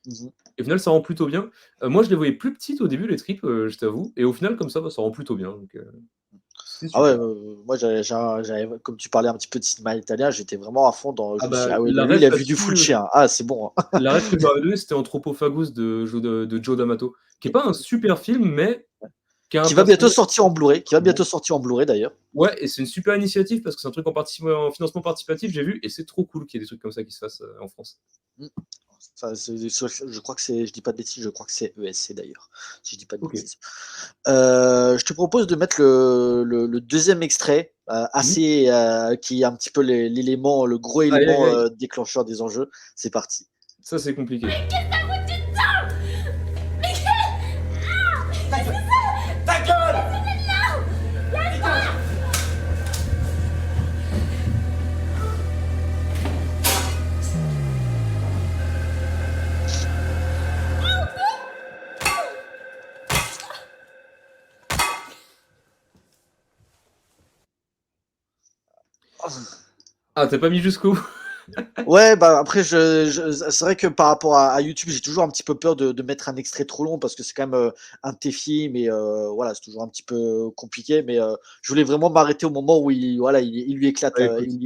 Mmh. Et au final ça rend plutôt bien. Moi je les voyais plus petites au début les tripes, je t'avoue et au final comme ça, bah, ça rend plutôt bien donc c'est Ah ouais, super. moi j'avais comme tu parlais un petit peu de cinéma italien, j'étais vraiment à fond dans Ah je me suis dit: bah, «Ah ouais, bah la lui il ref a vu du là-dessus, Fulci, hein. Ah c'est bon, hein». la ref que je leur avais donnée, c'était Anthropophagus de Joe D'Amato, qui est pas un super film, mais qui a un Qui va bientôt personnage sortir en Blu-ray, qui va bon. bientôt sortir en Blu-ray d'ailleurs. Ouais et c'est une super initiative parce que c'est un truc en financement participatif, j'ai vu et c'est trop cool qu'il y ait des trucs comme ça qui se fassent, en France. Mmh. Ça je crois que c'est je dis pas de bêtises, je crois que c'est ESC d'ailleurs, si je dis pas de OK. bêtises. Je te propose de mettre le 2e extrait, Mmh. assez, qui est un petit peu l'élément, le gros Aïe, aïe, élément, aïe, déclencheur des enjeux. C'est parti. ça c'est compliqué. Ta gueule! Ah, tu as pas mis jusqu'au bout? Ouais, bah, après c'est vrai que par rapport à YouTube, j'ai toujours un petit peu peur de mettre un extrait trop long parce que c'est quand même, un de tes films et voilà, c'est toujours un petit peu compliqué mais je voulais vraiment m'arrêter au moment où voilà, Bah, écoute, il lui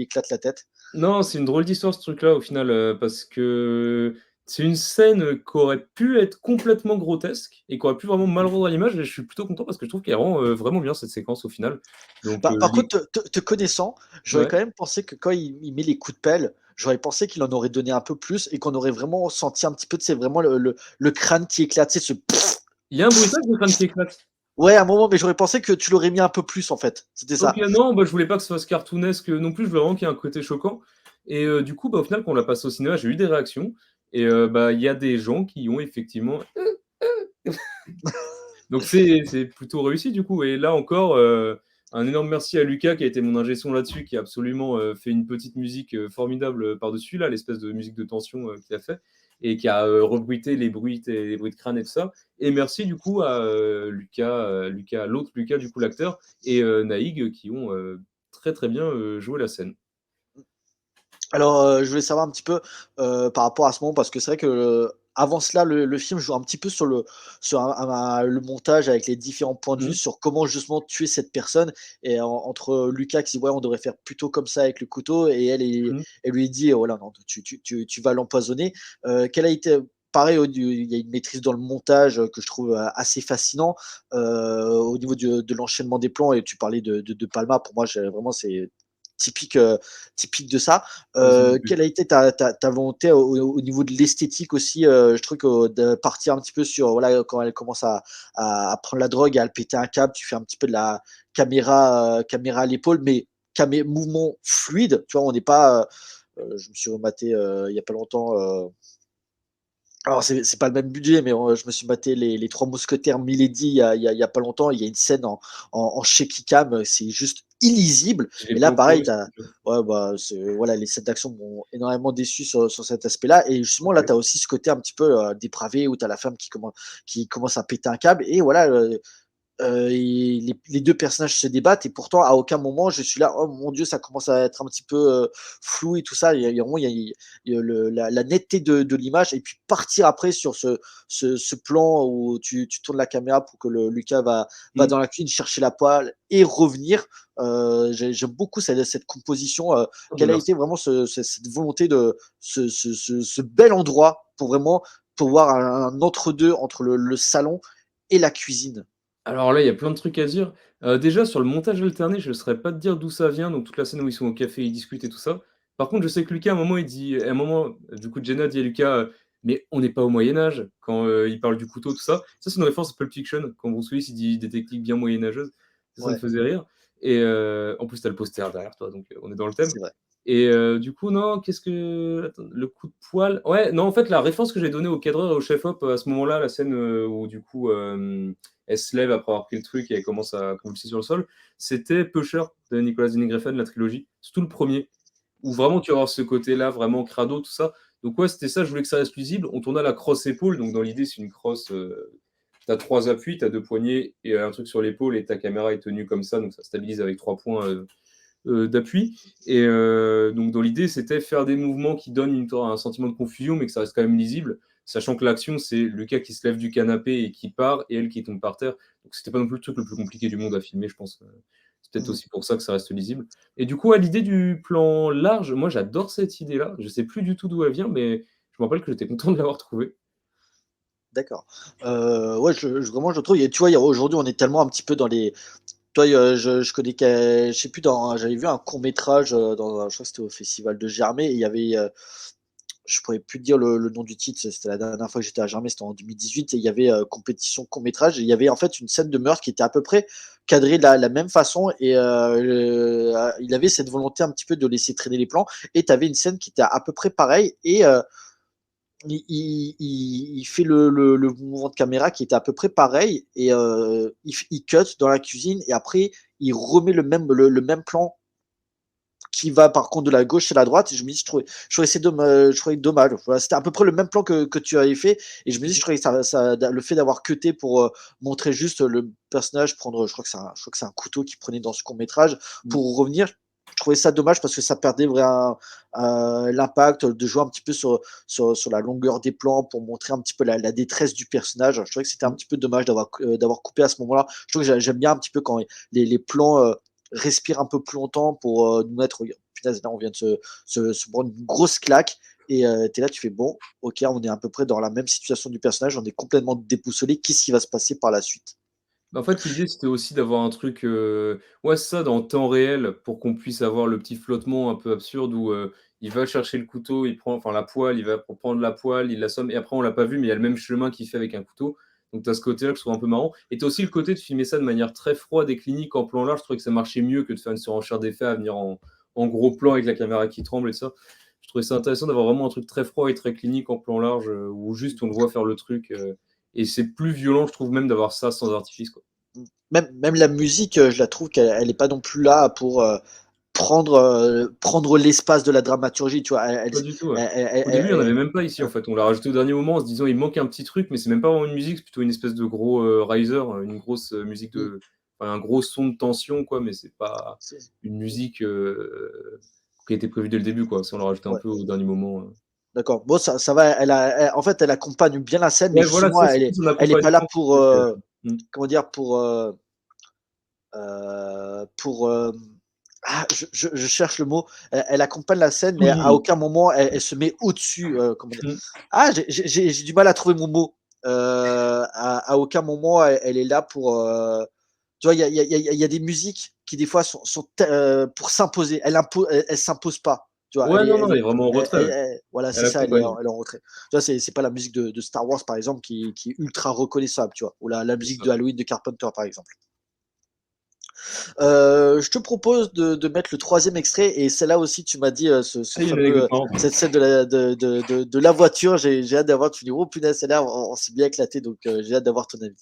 éclate la tête. non, c'est une drôle d'histoire ce truc-là au final, parce que c'est une scène, qui aurait pu être complètement grotesque et qui aurait pu vraiment mal rendre à l'image et je suis plutôt content parce que je trouve qu'elle rend, vraiment bien cette séquence au final. Donc, Par les contre, te connaissant, j'aurais ouais. quand même pensé que quand il met les coups de pelle, j'aurais pensé qu'il en aurait donné un peu plus et qu'on aurait vraiment senti un petit peu, tu sais, vraiment le crâne qui éclate, tu sais, ce pfff. Il y a un bruitage de crâne qui éclate. Ouais, à un moment, mais j'aurais pensé que tu l'aurais mis un peu plus, en fait. C'était OK, ça. non, bah, je voulais pas que ce fasse cartoonesque, non plus, je voulais vraiment qu'il y ait un côté choquant et du coup, bah, au final, quand on l'a passé au cinéma, j'ai eu des réactions et bah, il y a des gens qui ont effectivement donc c'est plutôt réussi du coup et là encore, un énorme merci à Lucas qui a été mon ingé son là-dessus, qui a absolument, fait une petite musique, formidable, par-dessus là, l'espèce de musique de tension, qu'il a fait et qui a, rebruité les bruits de crâne et tout ça et merci du coup à, Lucas, l'autre Lucas du coup l'acteur et Naïg qui ont, très, très bien, joué la scène. Alors, je voulais savoir un petit peu, par rapport à ce moment, parce que c'est vrai que, avant cela, le film joue un petit peu sur le montage avec les différents points de vue Mmh. sur comment justement tuer cette personne et entre Lucas qui dit: «Ouais, on devrait faire plutôt comme ça avec le couteau» et Mmh. elle lui dit: «Voilà, non, tu vas l'empoisonner». Quelle a été pareil il y a une maîtrise dans le montage, que je trouve, assez fascinant, au niveau de l'enchaînement des plans et tu parlais de Palma. Pour moi, j'ai vraiment c'est typique, typique de ça. Ouais, c'est du Quelle a été ta volonté au niveau de l'esthétique aussi, je trouve que de partir un petit peu sur voilà, quand elle commence à prendre la drogue et à péter un câble, tu fais un petit peu de la caméra à l'épaule, mais mouvement fluide, tu vois? On n'est pas, je me suis rematé, il y a pas longtemps, alors c'est pas le même budget, mais je me suis maté les 3 mousquetaires Milady il y a pas longtemps. Il y a une scène en shaky cam, c'est juste illisible. Je l'ai Et pas là encore pareil, vu tu ce as truc-là. ouais, bah, voilà, les scènes d'action m'ont énormément déçu sur cet aspect-là et justement là, OK. tu as aussi ce côté un petit peu, dépravé où tu as la femme qui commence à péter un câble et voilà, les 2 personnages se débattent et pourtant à aucun moment je suis là: «Oh mon Dieu, ça commence à être un petit peu, flou et tout ça». Il y a vraiment il y a le la netteté de l'image et puis partir après sur ce plan où tu tournes la caméra pour que le Lucas va Mmh. dans la cuisine chercher la poêle et revenir. J'aime beaucoup cette composition, Ah bah, quelle a merci. été vraiment cette volonté de ce bel endroit pour vraiment pouvoir un entre-deux entre le salon et la cuisine. Alors là, il y a plein de trucs à dire. Déjà sur le montage alterné, je ne saurais pas te dire d'où ça vient, donc toute la scène où ils sont au café, ils discutent et tout ça. Par contre, je sais que Lucas, à un moment, il dit à un moment, du coup, Jenna dit à Lucas, «Mais on n'est pas au Moyen Âge», quand, il parle du couteau, tout ça. Ça, c'est une référence à Pulp Fiction, quand Bruce Willis, il dit des techniques bien moyenâgeuses. Ça me Ouais, faisait rire et en plus, tu as le poster derrière toi, donc on est dans le thème c'est vrai. et du coup, non, qu'est-ce que attends, le coup de poing ouais, non, en fait, la référence que j'ai donnée au cadreur et au chef-op, à ce moment-là, la scène, où du coup, elle se lève après avoir pris le truc et elle commence à convulser sur le sol, c'était Pusher de Nicolas Winding Refn, la trilogie. Surtout le premier, où vraiment tu vas avoir ce côté-là, vraiment crado, tout ça. Donc ouais, c'était ça, je voulais que ça reste lisible. On tourna la crosse épaule, donc dans l'idée, c'est une crosse, tu as 3 appuis, tu as 2 poignets et un truc sur l'épaule et ta caméra est tenue comme ça, donc ça stabilise avec 3 points, d'appui. Et donc, dans l'idée, c'était faire des mouvements qui donnent un sentiment de confusion, mais que ça reste quand même lisible, sachant que l'action, c'est Lucas qui se lève du canapé et qui part, et elle qui tombe par terre. Donc, c'était pas non plus le truc le plus compliqué du monde à filmer, je pense. C'est peut-être Mmh. aussi pour ça que ça reste lisible. Et du coup, à l'idée du plan large, moi, j'adore cette idée-là. Je sais plus du tout d'où elle vient, mais je me rappelle que j'étais content de l'avoir trouvée. D'accord. Ouais, je vraiment je trouve, tu vois, aujourd'hui, on est tellement un petit peu dans les toi, je connais que je sais plus dans j'avais vu un court métrage, dans un je crois que c'était au festival de Germay et il y avait, je pourrais plus te dire le nom du titre, c'était la dernière fois que j'étais à Germay, c'était en 2018 et il y avait, compétition court métrage et il y avait en fait une scène de meurtre qui était à peu près cadrée de la même façon et il avait cette volonté un petit peu de laisser traîner les plans et tu avais une scène qui était à peu près pareille et il fait le mouvement de caméra qui était à peu près pareil et il cut dans la cuisine et après il remet le même plan qui va par contre de la gauche à la droite et je me dis je trouvais dommage. Voilà, c'était à peu près le même plan que tu avais fait et je me dis je trouvais que le fait d'avoir cuté pour montrer juste le personnage prendre je crois que c'est un couteau qu'il prenait dans ce court métrage Mmh. pour revenir. Je trouvais ça dommage parce que ça perdait vraiment l'impact de jouer un petit peu sur la longueur des plans pour montrer un petit peu la détresse du personnage. Je trouvais que c'était un Mmh. petit peu dommage d'avoir coupé à ce moment-là. Je trouve que j'aime bien un petit peu quand les plans respire un peu plus longtemps pour nous mettre, punaise, là, on vient de se prendre une grosse claque. Et tu es là, tu fais bon, ok, on est à peu près dans la même situation du personnage, on est complètement déboussolé. Qu'est-ce qui va se passer par la suite? Bah, en fait, l'idée, c'était aussi d'avoir un truc, ouais, c'est ça, dans le temps réel, pour qu'on puisse avoir le petit flottement un peu absurde où, il va chercher le couteau, il prend enfin la poêle, il va pour prendre la poêle, il l'assomme et après on l'a pas vu, mais il y a le même chemin qu'il fait avec un couteau. Donc tu as ce côté-là que je trouve un peu marrant et tu as aussi le côté de filmer ça de manière très froide et clinique en plan large. Je trouvais que ça marchait mieux que de faire une surenchère d'effets à venir en gros plan avec la caméra qui tremble et ça. Je trouvais ça intéressant d'avoir vraiment un truc très froid et très clinique en plan large, où juste on le voit faire le truc, et c'est plus violent, je trouve même d'avoir ça sans artifice, quoi. Même la musique, je la trouve qu'elle elle est pas non plus là pour prendre l'espace de la dramaturgie, tu vois. Pas du tout, ouais. Au début, il y en avait même pas ici, en fait. On l'a rajouté au dernier moment en se disant: «Il manque un petit truc», mais c'est même pas vraiment une musique, c'est plutôt une espèce de gros, riser, une grosse, musique Mm, de enfin, un gros son de tension, quoi, mais c'est pas c'est- une musique, qui était prévue dès le début, quoi. Ça, on l'a rajouté un ouais, peu au dernier moment, d'accord. Bon, ça va. En fait, elle accompagne bien la scène, mais Ouais, voilà, justement, c'est plus son elle est pas là accompagnement pour, mmh. comment dire, pour je cherche le mot. Elle accompagne la scène, mais à Souligner. aucun moment elle se met au-dessus. Comment dire? Mmh. Ah, j'ai du mal à trouver mon mot. À aucun moment elle est là pour. Tu vois, il y a des musiques qui des fois sont pour s'imposer. Elle s'impose pas. Tu vois, Ouais, non, non, elle est vraiment en retrait, ouais. voilà, Elle c'est ça, accompagne. elle est en retrait. Tu vois, c'est pas la musique de Star Wars par exemple qui est ultra reconnaissable, tu vois, ou la C'est musique ça. de Halloween de Carpenter par exemple. Je te propose de mettre le troisième extrait et celle-là aussi tu m'as dit ce Ah, il y a une anecdote fameux marrante. cette scène de la voiture, j'ai hâte d'avoir. Tu dis oh punaise, celle-là on s'est bien éclaté donc j'ai hâte d'avoir ton avis.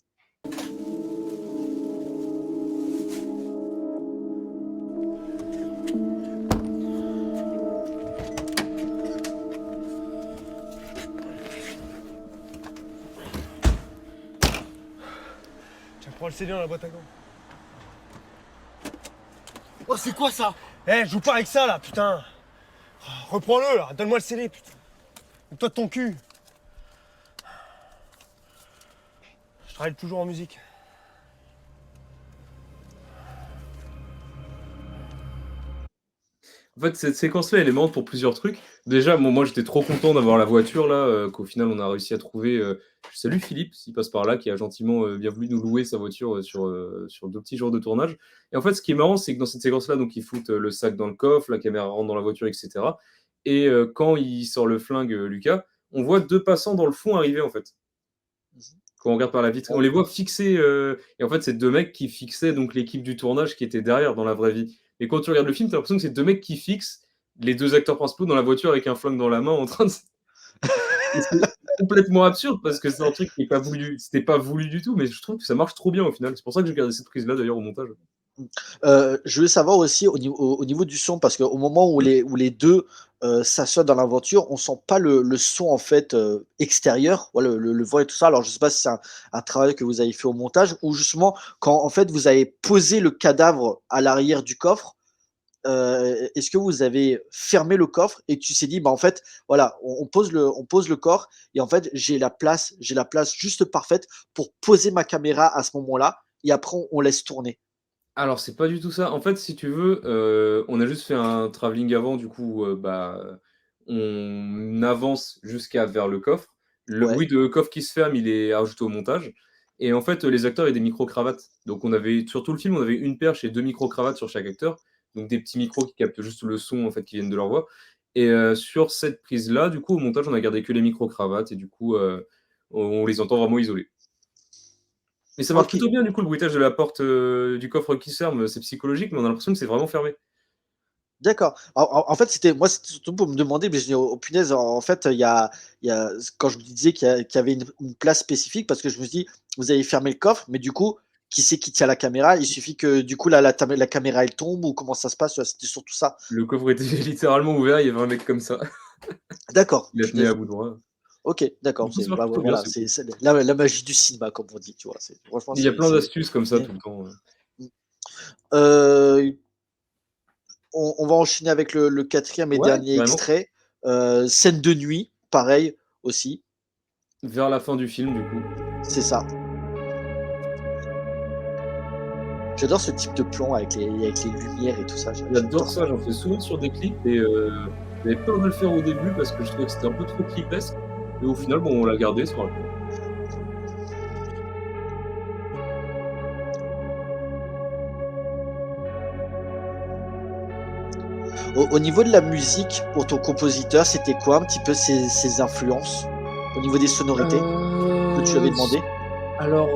Tiens, Prends le CD dans la boîte à gants. Oh, c'est quoi ça? Eh, joue pas avec ça là, putain. Reprends-le là, donne-moi le CD, putain. Toi de ton cul. Je travaille toujours en musique. En fait, cette séquence-là, elle est marrante pour plusieurs trucs. Déjà, moi, j'étais trop content d'avoir la voiture là, qu'au final, on a réussi à trouver. Je salue Philippe, s'il passe par là, qui a gentiment bien voulu nous louer sa voiture sur 2 petits jours de tournage. Et en fait, ce qui est marrant, c'est que dans cette séquence-là, donc ils foutent le sac dans le coffre, la caméra rentre dans la voiture, etc. Et quand il sort le flingue, Lucas, on voit 2 passants dans le fond arriver en fait. Quand on regarde par la vitre, on les voit fixer. Et en fait, c'est 2 mecs qui fixaient donc l'équipe du tournage qui était derrière dans la vraie vie. Et quand tu regardes le film, t'as l'impression que c'est 2 mecs qui fixent les 2 acteurs principaux dans la voiture avec un flingue dans la main en train de. Et c'est complètement absurde parce que c'est un truc qui n'est pas voulu. C'était pas voulu du tout, mais je trouve que ça marche trop bien au final. C'est pour ça que j'ai gardé cette prise-là d'ailleurs au montage. Je voulais savoir aussi au niveau du son, parce qu'au moment où les deux s'assoient dans la voiture, on sent pas le son en fait extérieur, ouais, le vent et tout ça. Alors je sais pas si c'est un travail que vous avez fait au montage, ou justement quand en fait vous avez posé le cadavre à l'arrière du coffre. Est-ce que vous avez fermé le coffre et tu t'es dit, bah en fait, voilà, on pose le corps et en fait j'ai la place juste parfaite pour poser ma caméra à ce moment-là, et après on laisse tourner. Alors, c'est pas du tout ça. En fait, si tu veux, on a juste fait un travelling avant, du coup, on avance jusqu'à vers le coffre. Le Ouais. bruit de coffre qui se ferme, il est ajouté au montage. Et en fait, les acteurs avaient des micro-cravates. Donc, on avait, sur tout le film, on avait une perche et 2 micro-cravates sur chaque acteur. Donc, des petits micros qui captent juste le son, en fait, qui viennent de leur voix. Et sur cette prise-là, du coup, au montage, on a gardé que les micro-cravates et du coup, on les entend vraiment isolés. Mais ça marche Ok. plutôt bien, du coup, le bruitage de la porte du coffre qui se ferme. C'est psychologique, mais on a l'impression que c'est vraiment fermé. D'accord. En fait, c'était surtout pour me demander, mais je dis: «Oh punaise», en fait, il y a quand je me disais qu'il y avait une place spécifique, parce que je me suis dit: «Vous avez fermé le coffre, mais du coup, qui c'est qui tient la caméra? Il suffit que du coup la caméra elle tombe, ou comment ça se passe?» C'était surtout ça. Le coffre était littéralement ouvert, il y avait un mec comme ça. D'accord, Il la tenait à punaise. bout droit. OK, Du d'accord, coup, ça c'est marche bah, plutôt bien, voilà, c'est cool. c'est la magie du cinéma, comme on dit, tu vois? Franchement, Il y a plein c'est d'astuces comme ça mmh, tout le temps. mmh. Heu, on va enchaîner avec le 4e et Ouais, dernier carrément. extrait. Scène de nuit, pareil aussi, Vers la fin du film, du coup. c'est ça. J'adore ce type de plan avec les lumières et tout ça, J'adore j'adore ça. ça, j'en fais souvent sur des clips et j'avais peur de le faire au début parce que je trouvais que c'était un peu trop clipesque. Et au final, bon, on l'a gardé sur un coup. Au niveau de la musique, pour ton compositeur, c'était quoi un petit peu ses influences? Au niveau des sonorités que tu lui avais S demandé? Alors,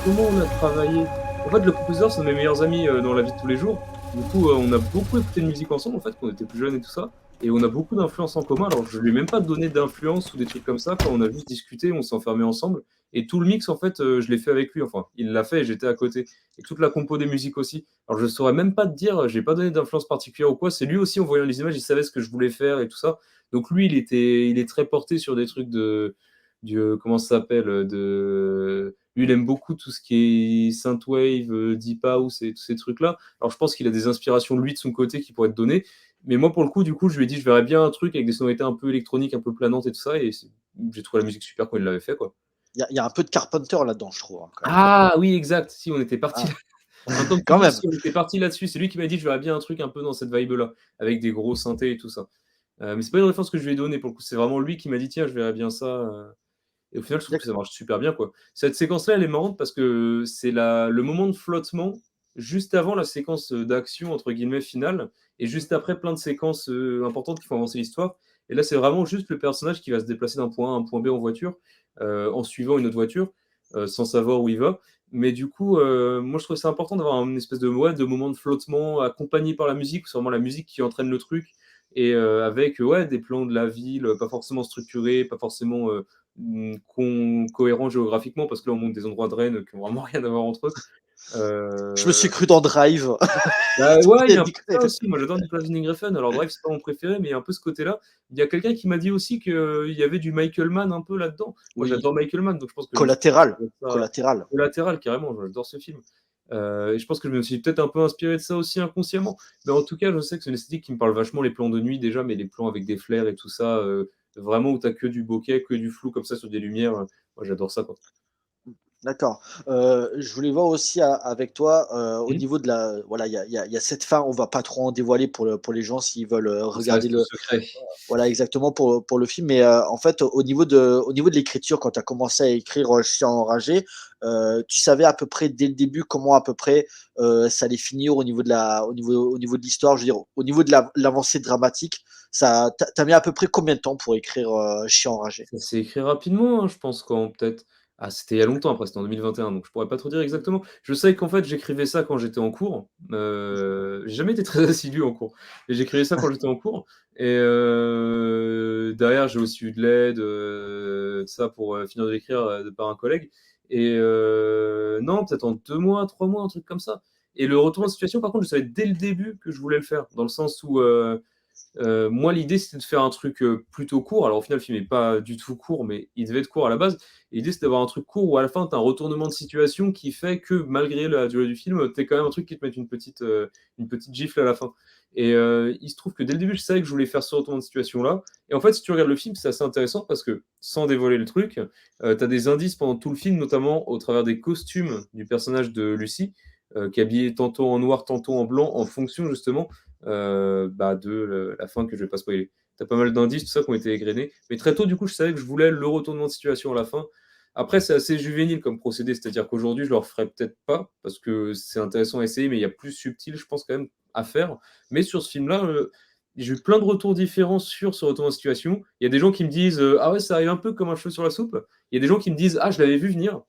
comment on a travaillé? En fait, le compositeur, c'est un de mes meilleurs amis, dans la vie de tous les jours. Du coup, on a beaucoup écouté de musique ensemble, en fait, quand on était plus jeunes et tout ça, et on a beaucoup d'influences en commun. Alors, je lui ai même pas donné d'influence ou des trucs comme ça, quoi. On a juste discuté, on s'est enfermés ensemble et tout le mix, en fait, je l'ai fait avec lui. Enfin, il l'a fait et j'étais à côté, et toute la compo des musiques aussi. Alors, je saurais même pas te dire, j'ai pas donné d'influence particulière ou quoi. C'est lui aussi, en voyant les images, il savait ce que je voulais faire et tout ça. Donc lui, il est très porté sur des trucs comment ça s'appelle, lui, il aime beaucoup tout ce qui est synthwave, deep house et tous ces trucs-là. Alors, je pense qu'il a des inspirations, lui, de son côté, qui pourraient être données. Mais moi, pour le coup, du coup, je lui ai dit, je verrais bien un truc avec des sonorités un peu électroniques, un peu planantes et tout ça. Et j'ai trouvé la musique super quand il l'avait fait, quoi. Il y a un peu de Carpenter là-dedans, je trouve, hein, quand même. Ah oui, exact. Si, on était parti Ah, là. Maintenant que tu quand le dis, même. si, on était parti là-dessus. C'est lui qui m'a dit, je verrais bien un truc un peu dans cette vibe-là, avec des gros synthés et tout ça. Mais c'est pas une référence que je lui ai donnée, pour le coup. C'est vraiment lui qui m'a dit, tiens, je verrais bien ça. Et au final, je trouve que ça marche super bien, quoi. Cette séquence-là, elle est marrante parce que c'est le moment de flottement juste avant la séquence d'action, entre guillemets, finale, et juste après, plein de séquences importantes qui font avancer l'histoire. Et là, c'est vraiment juste le personnage qui va se déplacer d'un point A à un point B en voiture, en suivant une autre voiture, sans savoir où il va. Mais du coup, moi, je trouve ça important d'avoir une espèce de, ouais, de moment de flottement accompagné par la musique, c'est vraiment la musique qui entraîne le truc, et avec ouais, des plans de la ville, pas forcément structurés, pas forcément cohérents géographiquement, parce que là, on monte des endroits de Rennes qui ont vraiment rien à voir entre eux. Je me suis cru dans Drive. Bah ouais, il y a un peu de ça Déconner. aussi. Moi, j'adore Nicolas Winding Refn. Alors, Drive, c'est pas mon préféré, mais il y a un peu ce côté-là. Il y a quelqu'un qui m'a dit aussi qu'il y avait du Michael Mann un peu là-dedans. Moi, Oui, j'adore Michael Mann, donc je pense que je me suis collatéral. inspiré de ça. Collatéral. Collatéral, carrément, j'adore ce film. Et je pense que je me suis peut-être un peu inspiré de ça aussi inconsciemment. Mais en tout cas, je sais que c'est une esthétique qui me parle vachement, les plans de nuit déjà, mais les plans avec des flares et tout ça, vraiment où t'as que du bokeh, que du flou comme ça sur des lumières. Moi, j'adore ça, quoi. D'accord. Je voulais voir aussi avec toi au Mmh. niveau de la. Voilà, il y a cette fin, on va pas trop en dévoiler pour les gens s'ils veulent Ça regarder reste le. secret. Voilà, exactement pour le film. Mais en fait, au niveau de l'écriture, quand tu as commencé à écrire Chien enragé, tu savais à peu près dès le début comment à peu près ça allait finir au niveau de l'histoire. Je veux dire, au niveau de l'avancée dramatique, t'as mis à peu près combien de temps pour écrire Chien enragé? Ça s'est écrit rapidement, hein, je pense, quand peut-être. Ah, c'était il y a longtemps après, c'était en 2021, donc je pourrais pas trop dire exactement. Je sais qu'en fait, j'écrivais ça quand j'étais en cours. J'ai jamais été très assidu en cours. Et j'écrivais ça quand j'étais en cours. Et derrière, j'ai aussi eu de l'aide, ça pour finir d'écrire par un collègue. Et non, peut-être en 2 mois, 3 mois, un truc comme ça. Et le retour en situation, par contre, je savais dès le début que je voulais le faire, dans le sens où moi, l'idée, c'était de faire un truc plutôt court. Alors, au final, le film n'est pas du tout court, mais il devait être court à la base. Et l'idée, c'était d'avoir un truc court où, à la fin, tu as un retournement de situation qui fait que, malgré la durée du film, tu as quand même un truc qui te met une petite gifle à la fin. Et il se trouve que dès le début, je savais que je voulais faire ce retournement de situation-là. Et en fait, si tu regardes le film, c'est assez intéressant parce que, sans dévoiler le truc, tu as des indices pendant tout le film, notamment au travers des costumes du personnage de Lucie, qui est habillée tantôt en noir, tantôt en blanc, en fonction justement de la fin que je vais pas spoiler. T'as pas mal d'indices, tout ça, qui ont été égrenés. Mais très tôt, du coup, je savais que je voulais le retournement de situation à la fin. Après, c'est assez juvénile comme procédé, c'est-à-dire qu'aujourd'hui, je le referais peut-être pas, parce que c'est intéressant à essayer, mais il y a plus subtil, je pense, quand même, à faire. Mais sur ce film-là, j'ai eu plein de retours différents sur ce retournement de situation. Il y a des gens qui me disent ah ouais, ça arrive un peu comme un cheveu sur la soupe. Il y a des gens qui me disent ah, je l'avais vu venir.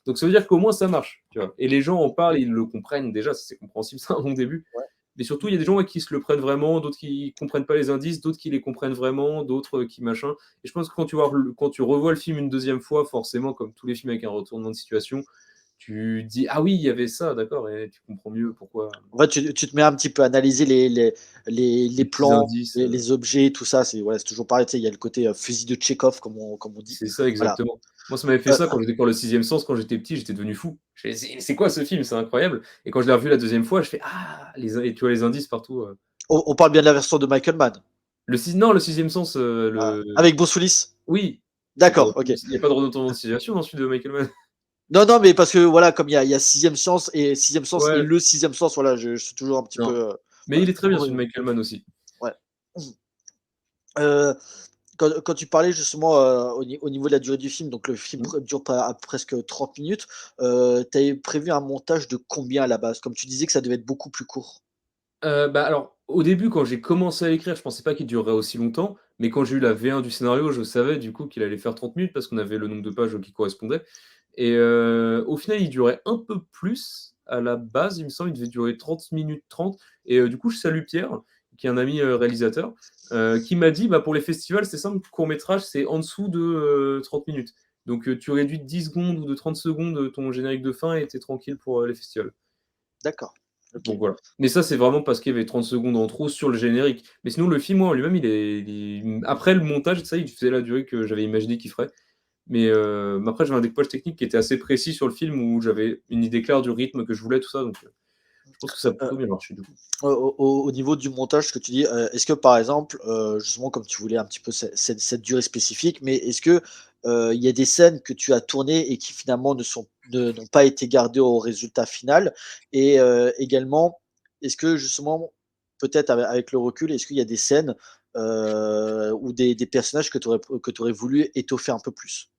Donc ça veut dire qu'au moins ça marche. Tu vois. Et les gens en parlent, ils le comprennent déjà, c'est compréhensible, c'est un bon début. Mais surtout, il y a des gens qui se le prennent vraiment, d'autres qui comprennent pas les indices, d'autres qui les comprennent vraiment, d'autres qui machin. Et je pense que quand tu revois le film une deuxième fois, forcément, comme tous les films avec un retournement de situation, tu dis ah oui, il y avait ça, d'accord, et tu comprends mieux pourquoi. En fait, tu te mets un petit peu à analyser les Les petits plans, indices, les objets, tout ça. C'est toujours pareil. Tu sais, il y a le côté fusil de Tchekhov, comme on dit. c'est ça Voilà. exactement. Moi, ça m'avait fait ça quand j'ai découvert le sixième sens, quand j'étais petit, j'étais devenu fou. C'est quoi ce film? C'est incroyable. Et quand je l'ai revu la deuxième fois, je fais ah, et tu vois les indices partout. On parle bien de la version de Michael Mann. Non, le sixième sens, Avec Bruce Willis. oui. D'accord, ok. Il n'y a pas de retournement de situation dans celui de Michael Mann. Non, non, mais parce que voilà, comme il y a Sixième Sens et Ouais, le Sixième Sens, voilà, je suis toujours un petit non. peu. Mais Voilà. il est très bien celui de Michael Mann aussi. Ouais. Euh, quand tu parlais justement au niveau de la durée du film, donc le film Mmh. dure presque 30 minutes, tu avais prévu un montage de combien à la base? Comme tu disais que ça devait être beaucoup plus court. Alors, au début, quand j'ai commencé à l'écrire, je pensais pas qu'il durerait aussi longtemps, mais quand j'ai eu la V1 du scénario, je savais du coup qu'il allait faire 30 minutes parce qu'on avait le nombre de pages qui correspondait et au final, il durait un peu plus à la base, il me semble, il devait durer 30 minutes 30 et du coup, je salue Pierre, qui est un ami, réalisateur, qui m'a dit: «Bah, pour les festivals, c'est simple, court métrage, c'est en dessous de, 30 minutes. Donc tu réduis de 10 secondes ou de 30 secondes, ton générique de fin et tu es tranquille pour, les festivals». D'accord. Ok. Donc voilà. Mais ça, c'est vraiment parce qu'il y avait 30 secondes en trop sur le générique. Mais sinon, le film, moi, en lui-même, après le montage, ça, il faisait la durée que j'avais imaginé qu'il ferait. Mais après, j'avais un découpage technique qui était assez précis sur le film où j'avais une idée claire du rythme que je voulais, tout ça. Donc, je pense que ça a Euh, plutôt bien marché, du coup. au niveau du montage, ce que tu dis, est-ce que par exemple, justement, comme tu voulais un petit peu cette durée spécifique, mais est-ce que il y a des scènes que tu as tournées et qui finalement n'ont pas été gardées au résultat final? Et également, est-ce que justement, peut-être avec le recul, est-ce qu'il y a des scènes ou des personnages que tu aurais voulu étoffer un peu plus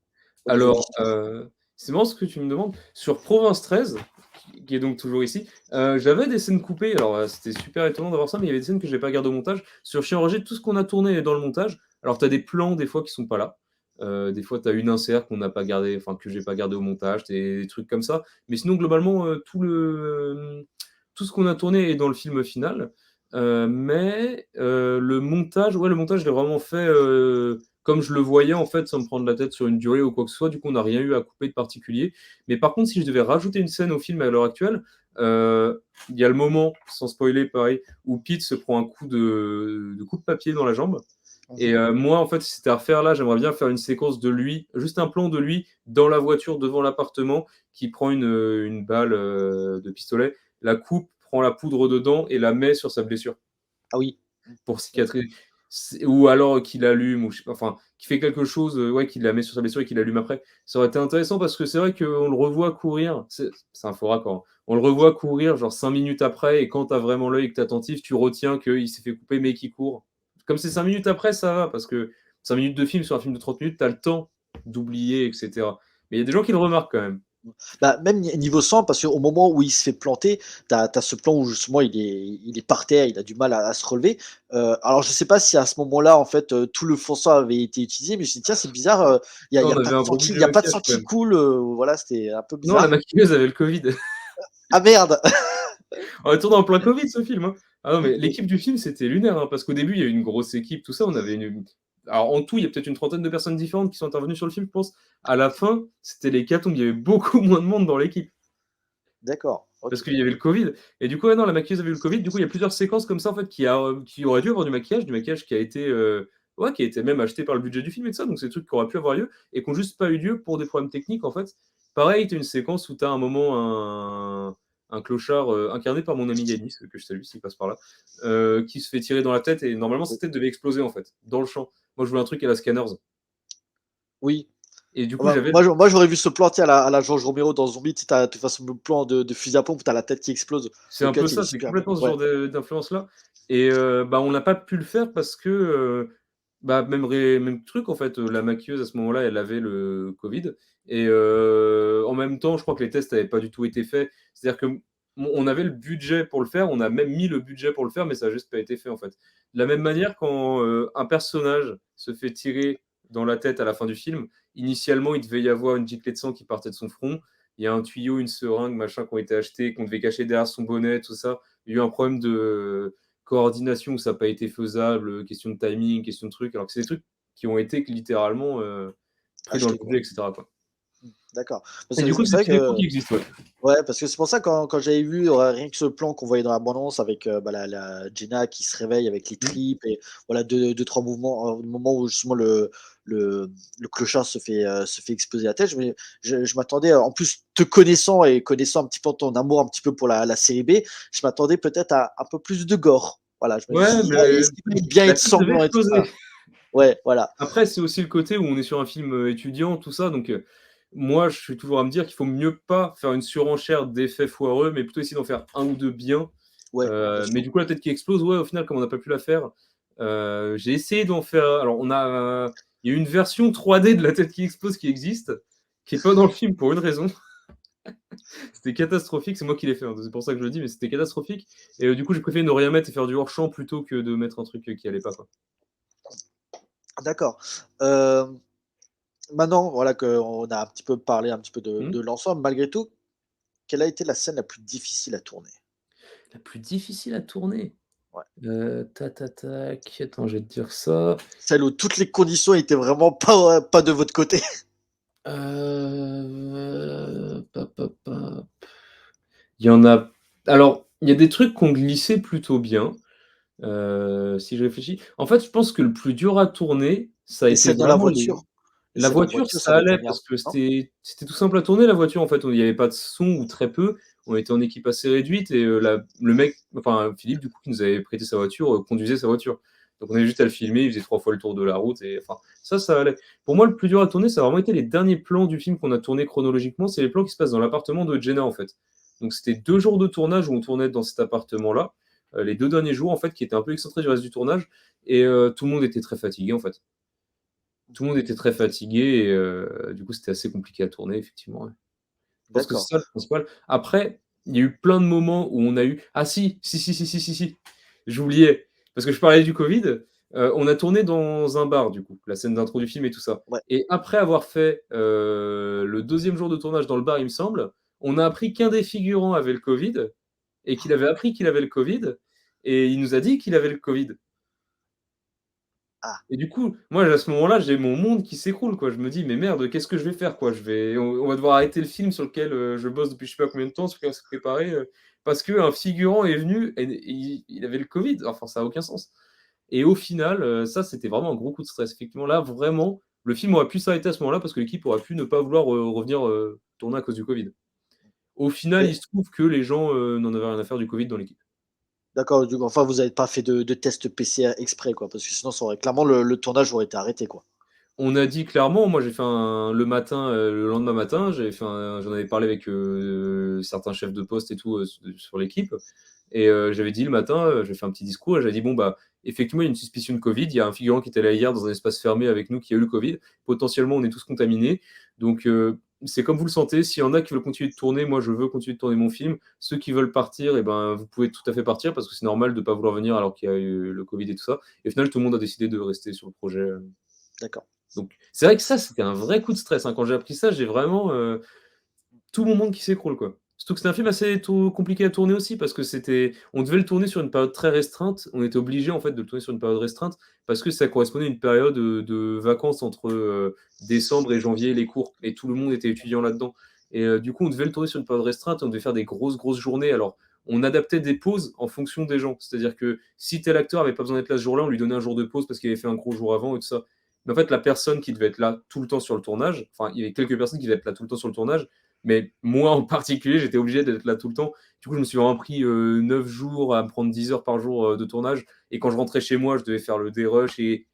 au niveau de Alors, l'histoire? c'est marrant ce que tu me demandes. Sur Province 13, qui est donc toujours ici, j'avais des scènes coupées. Alors, c'était super étonnant d'avoir ça, mais il y avait des scènes que j'ai pas gardées au montage. Sur Chien Enragé, tout ce qu'on a tourné est dans le montage. Alors, tu as des plans, des fois, qui sont pas là. Des fois, tu as une insert qu'on n'a pas gardé, enfin, que j'ai pas gardé au montage, des trucs comme ça. Mais sinon, globalement, tout ce qu'on a tourné est dans le film final. Mais le montage, ouais, le montage, je l'ai vraiment fait. comme je le voyais, en fait, sans me prendre la tête sur une durée ou quoi que ce soit. Du coup, on n'a rien eu à couper de particulier. Mais par contre, si je devais rajouter une scène au film à l'heure actuelle, il y a le moment, sans spoiler, pareil, où Pete se prend un coup de coupe-papier dans la jambe. Et moi, en fait, si c'était à refaire là, j'aimerais bien faire une séquence de lui, juste un plan de lui dans la voiture devant l'appartement, qui prend une balle de pistolet, la coupe, prend la poudre dedans et la met sur sa blessure Ah oui. pour cicatriser. Ou alors qu'il allume, ou je sais pas, enfin, qui fait quelque chose, ouais, qu'il la met sur sa blessure et qu'il allume après. Ça aurait été intéressant parce que c'est vrai qu'on le revoit courir, c'est un faux raccord, hein. On le revoit courir genre 5 minutes après, et quand t'as vraiment l'œil et que t'es attentif, tu retiens qu'il s'est fait couper mais qu'il court. Comme c'est 5 minutes après, ça va, parce que 5 minutes de film sur un film de 30 minutes, t'as le temps d'oublier, etc. Mais il y a des gens qui le remarquent quand même. Bah, même niveau sang, parce qu'au moment où il se fait planter, tu as ce plan où justement il est par terre, il a du mal à se relever. Alors je sais pas si à ce moment-là, en fait, tout le fond sang avait été utilisé, mais je me suis dit: «Tiens, c'est bizarre, Non, on pas avait de un sang gros qui budget il y a pas de maquillage sang quand qui même. coule», voilà, c'était un peu Non, la bizarre. maquilleuse avait le Covid. Ah merde! On est tourné en plein Covid ce film, hein. Ah non, mais l'équipe du film, c'était lunaire, hein, parce qu'au début, il y a eu une grosse équipe, tout ça. On avait alors en tout, il y a peut-être une trentaine de personnes différentes qui sont intervenues sur le film, je pense. À la fin, c'était l'hécatombe. Il y avait beaucoup moins de monde dans l'équipe D'accord, parce OK. qu'il y avait le Covid. Et du coup, ouais, non, la maquilleuse avait eu le Covid. Du coup, il y a plusieurs séquences comme ça en fait qui auraient dû avoir du maquillage qui a été ouais, qui a été même acheté par le budget du film et tout ça. Donc c'est des trucs qui auraient pu avoir lieu et qui n'ont juste pas eu lieu pour des problèmes techniques en fait. Pareil, tu as une séquence où tu as un moment un clochard incarné par mon ami Yanis, que je salue s'il passe par là, qui se fait tirer dans la tête et normalement sa tête devait exploser en fait, dans le champ. Moi je voulais un truc à la Scanners. Oui. Et du coup Bah, j'avais. moi j'aurais vu se planter à la George Romero dans Zombie, tu sais, tu as ce plan de fusil à pompe, tu as la tête qui explose. C'est Le un cut, peu il est ça, c'est super bien. complètement ce Ouais, genre d'influence-là. Et bah, on n'a pas pu le faire parce que, bah, même truc en fait, la maquilleuse à ce moment-là, elle avait le Covid et en même temps, je crois que les tests n'avaient pas du tout été faits. C'est-à-dire que on avait le budget pour le faire, on a même mis le budget pour le faire, mais ça n'a juste pas été fait en fait. De la même manière, quand un personnage se fait tirer dans la tête à la fin du film, initialement, il devait y avoir une giclée de sang qui partait de son front. Il y a un tuyau, une seringue, machin, qui ont été achetés, qu'on devait cacher derrière son bonnet, tout ça. Il y a eu un problème de coordination où ça n'a pas été faisable, question de timing, question de trucs, alors que c'est des trucs qui ont été littéralement pris dans le acheté budget, quoi. etc., quoi. D'accord. Parce Et que du coup, c'est c'est vrai des plans que qui existent, ouais. ouais, parce que c'est pour ça quand j'avais vu, rien que ce plan qu'on voyait dans la bande-annonce avec, bah, la Jenna qui se réveille avec les Mmh. tripes et voilà 2-3 mouvements, moments où justement le le clochard se fait exploser la tête. Je m'attendais, en plus te connaissant et connaissant un petit peu ton amour un petit peu pour la série B, je m'attendais peut-être à un peu plus de gore. Voilà, je me suis Ouais, dit: «Ah, mais est-ce qu'il va bien la être tête devait sanglant et tout exploser. ça?» Ouais, voilà. Après, c'est aussi le côté où on est sur un film, étudiant, tout ça, donc moi, je suis toujours à me dire qu'il faut mieux pas faire une surenchère d'effets foireux, mais plutôt essayer d'en faire un ou 2 bien. Ouais, bien Mais sûr. du coup, la tête qui explose, ouais, au final, comme on n'a pas pu la faire, j'ai essayé d'en faire alors il y a une version 3D de la tête qui explose qui existe, qui est pas dans le film pour une raison. C'était catastrophique, c'est moi qui l'ai fait, hein, c'est pour ça que je le dis, mais c'était catastrophique et du coup, j'ai préféré ne rien mettre et faire du hors champ plutôt que de mettre un truc, qui allait pas, quoi. D'accord. Maintenant, voilà qu'on a un petit peu parlé un petit peu Mmh. de l'ensemble, malgré tout, quelle a été la scène la plus difficile à tourner? La plus difficile à tourner? Ouais. Tac, attends, je vais te dire ça. Celle où toutes les conditions étaient vraiment pas de votre côté? Pop, pop, pop. Il y en a alors, il y a des trucs qui ont glissé plutôt bien, si je réfléchis. En fait, je pense que le plus dur à tourner, ça a Les été scènes dans la vraiment les voiture? Les la scènes en voiture, voiture, ça ça va être la allait merde, parce que non? c'était tout simple à tourner la voiture, en fait. Il y avait pas de son ou très peu. On était en équipe assez réduite et la le mec, enfin Philippe, du coup, qui nous avait prêté sa voiture, conduisait sa voiture. Donc on avait juste à le filmer, il faisait 3 fois le tour de la route et enfin, ça allait. Pour moi, le plus dur à tourner, ça a vraiment été les derniers plans du film qu'on a tourné chronologiquement. C'est les plans qui se passent dans l'appartement de Jenna, en fait. Donc c'était 2 jours de tournage où on tournait dans cet appartement-là, les 2 derniers jours, en fait, qui étaient un peu excentrés du reste du tournage et tout le monde était très fatigué, en fait. Tout le monde était très fatigué et du coup, c'était assez compliqué à tourner, effectivement, ouais. Je pense que D'accord. c'est ça le principal. Après, il y a eu plein de moments où on a eu ah si, j'oubliais, parce que je parlais du Covid, on a tourné dans un bar, du coup, la scène d'intro du film et tout ça Ouais. et après avoir fait, le 2e jour de tournage dans le bar, il me semble, on a appris qu'un des figurants avait le Covid et qu'il avait appris qu'il avait le Covid et il nous a dit qu'il avait le Covid. Ah, Et du coup, moi, à ce moment-là, j'ai mon monde qui s'écroule, quoi. Je me dis: «Mais merde, qu'est-ce que je vais faire, quoi? On va devoir arrêter le film sur lequel, je bosse depuis je sais pas combien de temps, sur lequel on s'est préparé, parce qu'un figurant est venu et il avait le covid». Enfin, ça a aucun sens. Et au final, ça, c'était vraiment un gros coup de stress. Effectivement, là, vraiment, le film aurait pu s'arrêter à ce moment-là parce que l'équipe aurait pu ne pas vouloir, revenir, tourner à cause du covid. Au final, et il se trouve que les gens, n'en avaient rien à faire du covid dans l'équipe. d'accord, du coup, enfin, vous avez pas fait de test PCR exprès, quoi? Parce que sinon, ça aurait clairement le tournage aurait été arrêté, quoi. On a dit clairement, moi j'ai fait le matin, le lendemain matin, j'en avais parlé avec, certains chefs de poste et tout, sur l'équipe et j'avais dit le matin, j'ai fait un petit discours et j'avais dit: «Bon, bah, effectivement, il y a une suspicion de covid. Il y a un figurant qui était là hier dans un espace fermé avec nous qui a eu le covid. Potentiellement, on est tous contaminés. Donc c'est comme vous le sentez. S'il y en a qui veulent continuer de tourner, moi je veux continuer de tourner mon film. Ceux qui veulent partir et ben, vous pouvez tout à fait partir parce que c'est normal de pas vouloir venir alors qu'il y a eu le covid et tout ça» et au final, tout le monde a décidé de rester sur le projet, D'accord. donc c'est vrai que ça, c'était un vrai coup de stress, hein. Quand j'ai appris ça, j'ai vraiment, tout mon monde qui s'écroule, quoi. Surtout que c'était un film assez compliqué à tourner aussi parce que on devait le tourner sur une période très restreinte. On était obligé en fait, de le tourner sur une période restreinte parce que ça correspondait à une période, de vacances entre, décembre et janvier, les cours et tout le monde était étudiant là-dedans et du coup, on devait le tourner sur une période restreinte et on devait faire des grosses, grosses journées. Alors, on adaptait des pauses en fonction des gens. C'est-à-dire que si tel acteur avait pas besoin d'être là ce jour-là, on lui donnait un jour de pause parce qu'il avait fait un gros jour avant et tout ça. Mais en fait, la personne qui devait être là tout le temps sur le tournage, enfin, il y avait quelques personnes qui devaient être là tout le temps sur le tournage, mais moi en particulier, j'étais obligé d'être là tout le temps. Du coup, je me suis vraiment pris 9 jours à me prendre 10 heures par jour de tournage. Et quand je rentrais chez moi, je devais faire le dérush et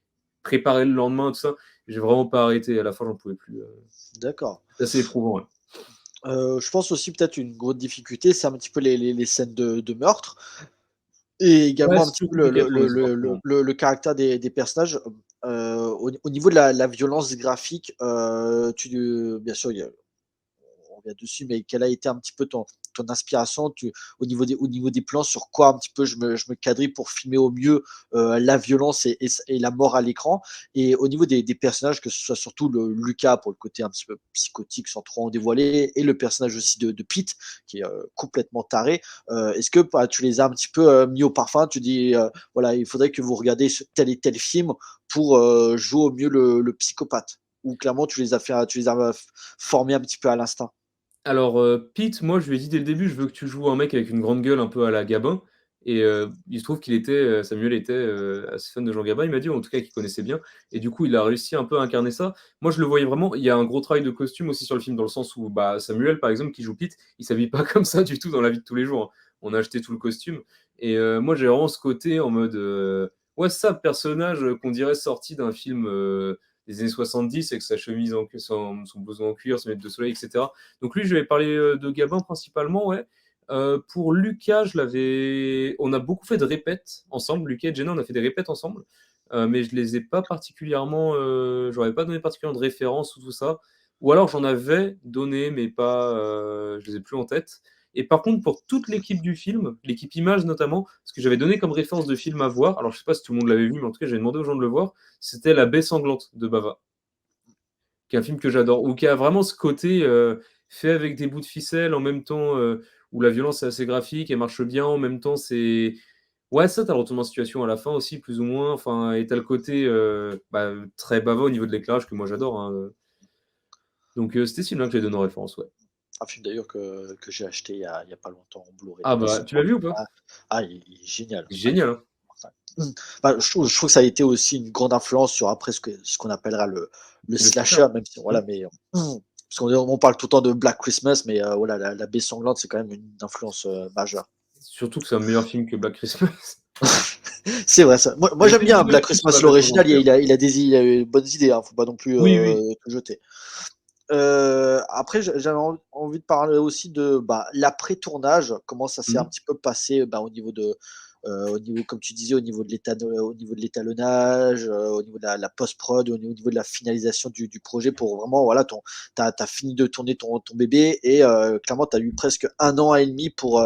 préparer le lendemain, tout ça. J'ai vraiment pas arrêté. À la fin, j'en pouvais plus. D'accord. C'est assez éprouvant. Ouais. Je pense aussi peut-être une grosse difficulté, c'est un petit peu les scènes de meurtre et Ouais, également un c'est petit toujours peu le compliqué à le le tourner, ça, le par le contre. le caractère des personnages. Au niveau de la violence graphique, bien sûr, on revient dessus, mais quelle a été un petit peu ton inspiration au niveau des plans, sur quoi un petit peu je me quadrille pour filmer au mieux la violence et la mort à l'écran. Et au niveau des personnages, que ce soit surtout Lucas pour le côté un petit peu psychotique sans trop en dévoiler, et le personnage aussi de Pete qui est complètement taré. Est-ce que bah, tu les as un petit peu mis au parfum? Tu dis voilà, il faudrait que vous regardiez tel et tel film pour jouer au mieux le psychopathe. Ou clairement tu les as formés un petit peu à l'instinct. Alors, Pete, moi, je lui ai dit dès le début: «Je veux que tu joues un mec avec une grande gueule un peu à la Gabin» et il se trouve Samuel était, assez fan de Jean Gabin. Il m'a dit en tout cas qu'il connaissait bien et du coup, il a réussi un peu à incarner ça. Moi, je le voyais vraiment il y a un gros travail de costume aussi sur le film dans le sens où, bah, Samuel, par exemple, qui joue Pete, il s'habille pas comme ça du tout dans la vie de tous les jours, hein. On a acheté tout le costume et moi, j'ai vraiment ce côté en mode, ouais, c'est ça, personnage, qu'on dirait sorti d'un film, des années 70 avec sa chemise son blouson en cuir, ses lunettes de soleil et cetera. Donc lui, je lui avais parlé, de Gabin principalement, ouais. Pour Lucas, on a beaucoup fait de répètes ensemble. Lucas et Jenna, on a fait des répètes ensemble, mais je les ai pas particulièrement, j'aurais pas donné particulièrement de référence ou tout ça. Ou alors j'en avais donné, mais pas, je les ai plus en tête. Et par contre, pour toute l'équipe du film, l'équipe image notamment, ce que j'avais donné comme référence de film à voir, alors je sais pas si tout le monde l'avait vu, mais en tout cas, j'ai demandé aux gens de le voir, c'était La Baie sanglante de Bava, qui est un film que j'adore, ou qui a vraiment ce côté fait avec des bouts de ficelle en même temps, où la violence est assez graphique et marche bien, en même temps c'est ouais, ça, t'as le retournement de situation à la fin aussi, plus ou moins, enfin, et t'as le côté bah, très bava au niveau de l'éclairage que moi j'adore, hein. Donc c'était celui-là que j'ai donné en référence, ouais. Un film d'ailleurs que j'ai acheté il y a pas longtemps en Blu-ray, Ah La Baie bah, tu l'as sanglante. vu ou pas? Ah, il est génial. C'est Ah, génial, hein. bah, je trouve que ça a été aussi une grande influence sur après ce qu'on appellera le Le slasher. slasher, même si Mmh. voilà, mais parce qu'on parle tout le temps de Black Christmas, mais voilà, la Baie sanglante, c'est quand même une influence majeure. Surtout que c'est un meilleur film que Black Christmas. C'est vrai ça. Moi J'ai j'aime fait une bien vidéo Black dessus sur Christmas La Baie sanglante l'original, d'ailleurs. il a eu de bonnes idées, hein, faut pas non plus Oui, oui. tout jeter. Après, j'avais envie de parler aussi de bah, l'après-tournage, comment ça s'est un Mmh. petit peu passé bah, comme tu disais, au niveau de l'étalonnage, au niveau de la post-prod, au niveau de la finalisation du projet pour vraiment, voilà, tu as fini de tourner ton bébé et clairement, tu as eu presque 1 an et demi pour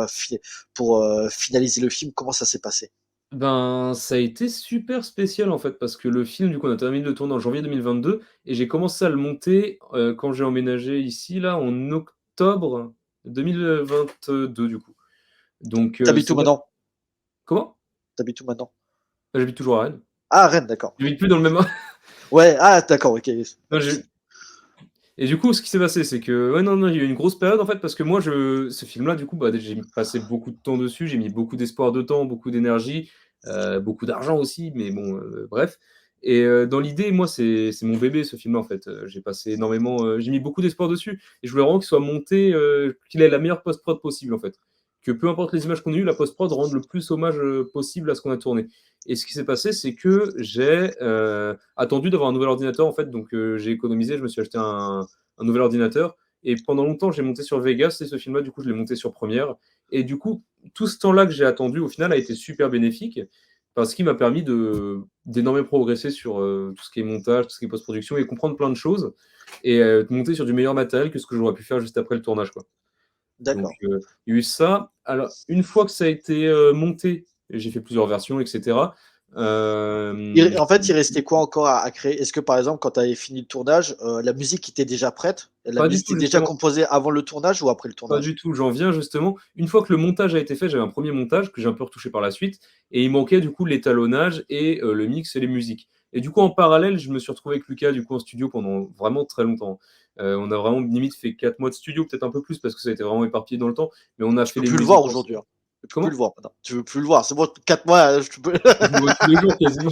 finaliser le film. Comment ça s'est passé? Ben, ça a été super spécial en fait, parce que le film, du coup, on a terminé de le tourner en janvier 2022 et j'ai commencé à le monter, quand j'ai emménagé ici, là, en octobre 2022 du coup. Donc T'habites c'est où vrai maintenant? comment? T'habites où maintenant? J'habite toujours à Rennes. Ah, Rennes, d'accord. J'habite plus dans le même. Ouais, ah, d'accord, ok. Non, et du coup, ce qui s'est passé, c'est que, ouais, non, il y a eu une grosse période en fait, parce que moi, ce film-là, du coup, bah, j'ai passé beaucoup de temps dessus, j'ai mis beaucoup d'espoir de temps, beaucoup d'énergie, beaucoup d'argent aussi, mais bon, bref. Et dans l'idée, moi, c'est mon bébé, ce film-là, en fait. J'ai passé énormément, j'ai mis beaucoup d'espoir dessus, et je voulais vraiment qu'il soit monté, qu'il ait la meilleure post-prod possible, en fait. Que peu importe les images qu'on a eues, la post-prod rende le plus hommage possible à ce qu'on a tourné. Et ce qui s'est passé, c'est que j'ai attendu d'avoir un nouvel ordinateur, en fait, donc j'ai économisé, je me suis acheté un nouvel ordinateur. Et pendant longtemps, j'ai monté sur Vegas, et ce film-là, du coup, je l'ai monté sur Premiere. Et du coup, tout ce temps-là que j'ai attendu, au final, a été super bénéfique, parce qu'il m'a permis d'énormément progresser sur tout ce qui est montage, tout ce qui est post-production, et comprendre plein de choses, et de monter sur du meilleur matériel que ce que j'aurais pu faire juste après le tournage, quoi. Donc, D'accord. il y a eu ça. Alors, une fois que ça a été monté, j'ai fait plusieurs versions, etc. En fait, il restait quoi encore à créer? Est-ce que par exemple, quand tu avais fini le tournage, la musique était déjà prête? La Pas du musique tout, était déjà justement. composée avant le tournage ou après le Pas tournage? du tout, j'en viens justement. Une fois que le montage a été fait, j'avais un premier montage que j'ai un peu retouché par la suite, et il manquait du coup l'étalonnage et le mix et les musiques. Et du coup, en parallèle, je me suis retrouvé avec Lucas du coup en studio pendant vraiment très longtemps. On a vraiment limite fait 4 mois de studio, peut-être un peu plus parce que ça a été vraiment éparpillé dans le temps, mais on a Tu fait peux les plus le musiques voir aujourd'hui, ensemble. hein. Tu peux plus le Comment? voir maintenant. Tu veux plus le voir. C'est bon, 4 mois, tu peux. Je le vois tous les jours quasiment.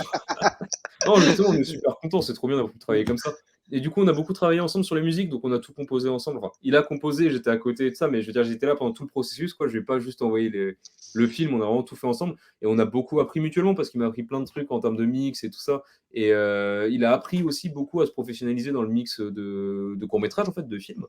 Non, justement, on est super contents, c'est trop bien d'avoir pu travailler comme ça. Et du coup, on a beaucoup travaillé ensemble sur les musiques, donc on a tout composé ensemble. Enfin, il a composé, j'étais à côté de ça, mais je veux dire, j'étais là pendant tout le processus, quoi. Je vais pas juste envoyer le film, on a vraiment tout fait ensemble. Et on a beaucoup appris mutuellement parce qu'il m'a appris plein de trucs en termes de mix et tout ça. Et il a appris aussi beaucoup à se professionnaliser dans le mix de court-métrage, en fait, de films.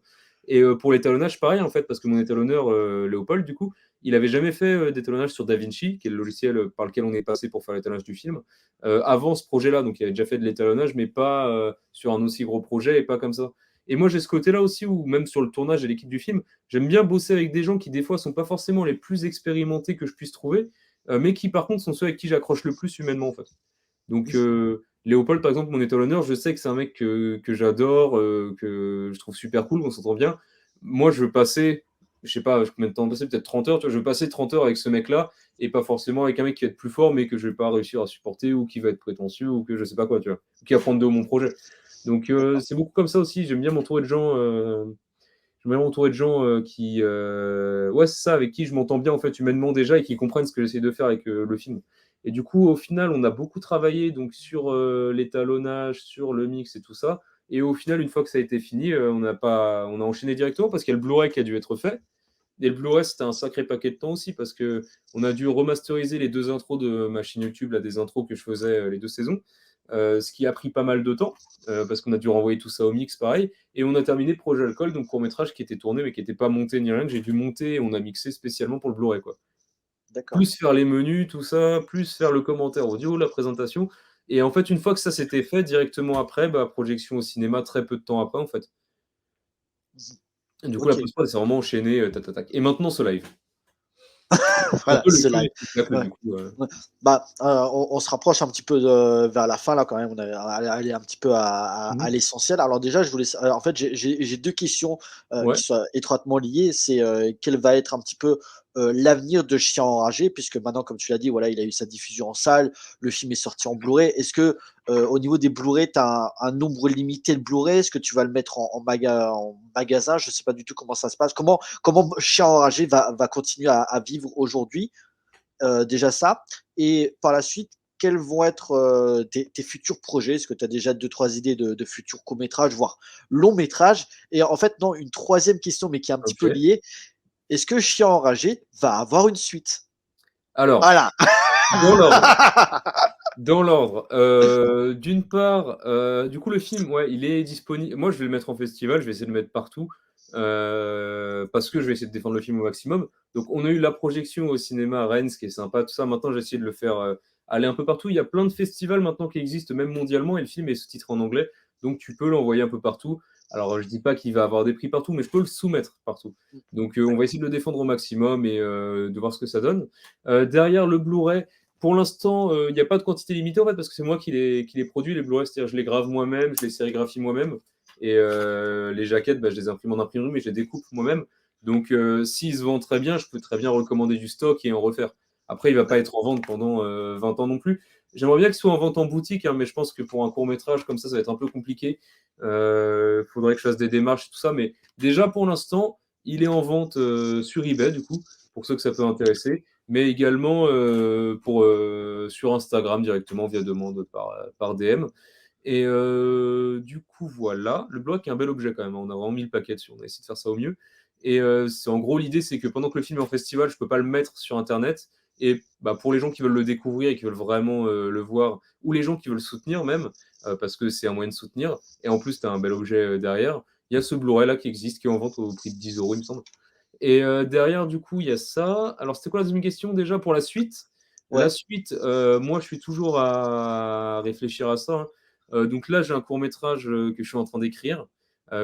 Et pour l'étalonnage, pareil, en fait, parce que mon étalonneur, Léopold, du coup, il avait jamais fait d'étalonnage sur DaVinci, qui est le logiciel par lequel on est passé pour faire l'étalonnage du film. Avant ce projet-là, donc il avait déjà fait de l'étalonnage, mais pas sur un aussi gros projet et pas comme ça. Et moi, j'ai ce côté-là aussi où, même sur le tournage et l'équipe du film, j'aime bien bosser avec des gens qui, des fois, sont pas forcément les plus expérimentés que je puisse trouver, mais qui, par contre, sont ceux avec qui j'accroche le plus humainement, en fait. Donc, Léopold, par exemple, mon étalonneur, je sais que c'est un mec que j'adore, que je trouve super cool, on s'entend bien. Moi, je veux passer, je sais pas combien de temps passer, peut-être 30 heures, tu vois, je veux passer 30 heures avec ce mec-là, et pas forcément avec un mec qui va être plus fort, mais que je vais pas réussir à supporter, ou qui va être prétentieux, ou que je sais pas quoi, tu vois, ou qui va prendre de haut mon projet. Donc, D'accord. c'est beaucoup comme ça aussi, j'aime bien m'entourer de gens. Je vais m'entourer de gens qui, ouais, c'est ça, avec qui je m'entends bien en fait humainement déjà et qui comprennent ce que j'essaie de faire avec le film. Et du coup, au final, on a beaucoup travaillé donc sur l'étalonnage, sur le mix et tout ça. Et au final, une fois que ça a été fini, on a enchaîné directement parce qu'il y a le Blu-ray qui a dû être fait. Et le Blu-ray, c'était un sacré paquet de temps aussi parce que on a dû remasteriser les 2 intros de ma chaîne YouTube, là, des intros que je faisais les 2 saisons, ce qui a pris pas mal de temps parce qu'on a dû renvoyer tout ça au mix, pareil. Et on a terminé Projet Alcool, donc court-métrage qui était tourné mais qui n'était pas monté ni rien, que j'ai dû monter et on a mixé spécialement pour le Blu-ray, quoi. D'accord. Plus faire les menus, tout ça, plus faire le commentaire audio, la présentation. Et en fait, une fois que ça s'était fait, directement après, bah, projection au cinéma très peu de temps après, en fait. Et du coup, la Ok. post-prod, c'est vraiment enchaîné, tac, tac, tac. Et maintenant, ce live. C'est un Voilà, peu le c'est feu live. et tout ça que Ouais. du coup. Ouais. Bah, on se rapproche un petit peu vers la fin là quand même. On est allé un petit peu à Mmh. l'essentiel. Alors déjà, je voulais, en fait, j'ai deux questions Ouais, qui sont étroitement liées. C'est quel va être un petit peu l'avenir de Chien enragé, puisque maintenant, comme tu l'as dit, voilà, il a eu sa diffusion en salle, le film est sorti en Blu-ray. Est-ce que au niveau des Blu-ray, tu as un nombre limité de Blu-ray? Est-ce que tu vas le mettre en magasin? Je sais pas du tout comment ça se passe. Comment Chien enragé va continuer à vivre aujourd'hui? Déjà ça. Et par la suite, quels vont être tes futurs projets? Est-ce que tu as déjà deux trois idées de futurs courts-métrages, voire longs-métrages? Et en fait, non, une troisième question, mais qui est un petit peu OK. liée. Est-ce que Chien enragé va avoir une suite? Alors, Voilà. dans l'ordre. Dans l'ordre, d'une part, du coup, le film, ouais, il est disponible. Moi, je vais le mettre en festival, je vais essayer de le mettre partout, parce que je vais essayer de défendre le film au maximum. Donc, on a eu la projection au cinéma à Rennes, ce qui est sympa, tout ça. Maintenant, j'ai essayé de le faire aller un peu partout. Il y a plein de festivals maintenant qui existent, même mondialement, et le film est sous-titré en anglais, donc tu peux l'envoyer un peu partout. Alors, je dis pas qu'il va avoir des prix partout, mais je peux le soumettre partout. Donc, on va essayer de le défendre au maximum et de voir ce que ça donne. Derrière le Blu-ray, pour l'instant, il n'y a pas de quantité limitée en fait, parce que c'est moi qui les produis, les Blu-ray, c'est-à-dire je les grave moi-même, je les sérigraphie moi-même, et les jaquettes, bah, je les imprime en imprimerie, mais je les découpe moi-même. Donc s'ils se vendent très bien, je peux très bien recommander du stock et en refaire. Après, il ne va pas être en vente pendant 20 ans non plus. J'aimerais bien qu'il soit en vente en boutique, hein, mais je pense que pour un court-métrage comme ça va être un peu compliqué. Faudrait que je fasse des démarches et tout ça. Mais déjà, pour l'instant, il est en vente sur eBay, du coup, pour ceux que ça peut intéresser. Mais également sur Instagram directement via demande par DM. Et du coup, voilà. Le bloc est un bel objet quand même, hein. On a vraiment mis le paquet dessus. On a essayé de faire ça au mieux. Et en gros, l'idée, c'est que pendant que le film est en festival, je peux pas le mettre sur Internet. Et bah, pour les gens qui veulent le découvrir et qui veulent vraiment le voir, ou les gens qui veulent soutenir même, parce que c'est un moyen de soutenir, et en plus, tu as un bel objet derrière, il y a ce Blu-ray là qui existe, qui est en vente au prix de 10 euros, il me semble. Et derrière, du coup, il y a ça. Alors, c'était quoi la deuxième question déjà pour la suite? La Ouais. suite, moi, je suis toujours à réfléchir à ça, hein. Donc là, j'ai un court-métrage que je suis en train d'écrire.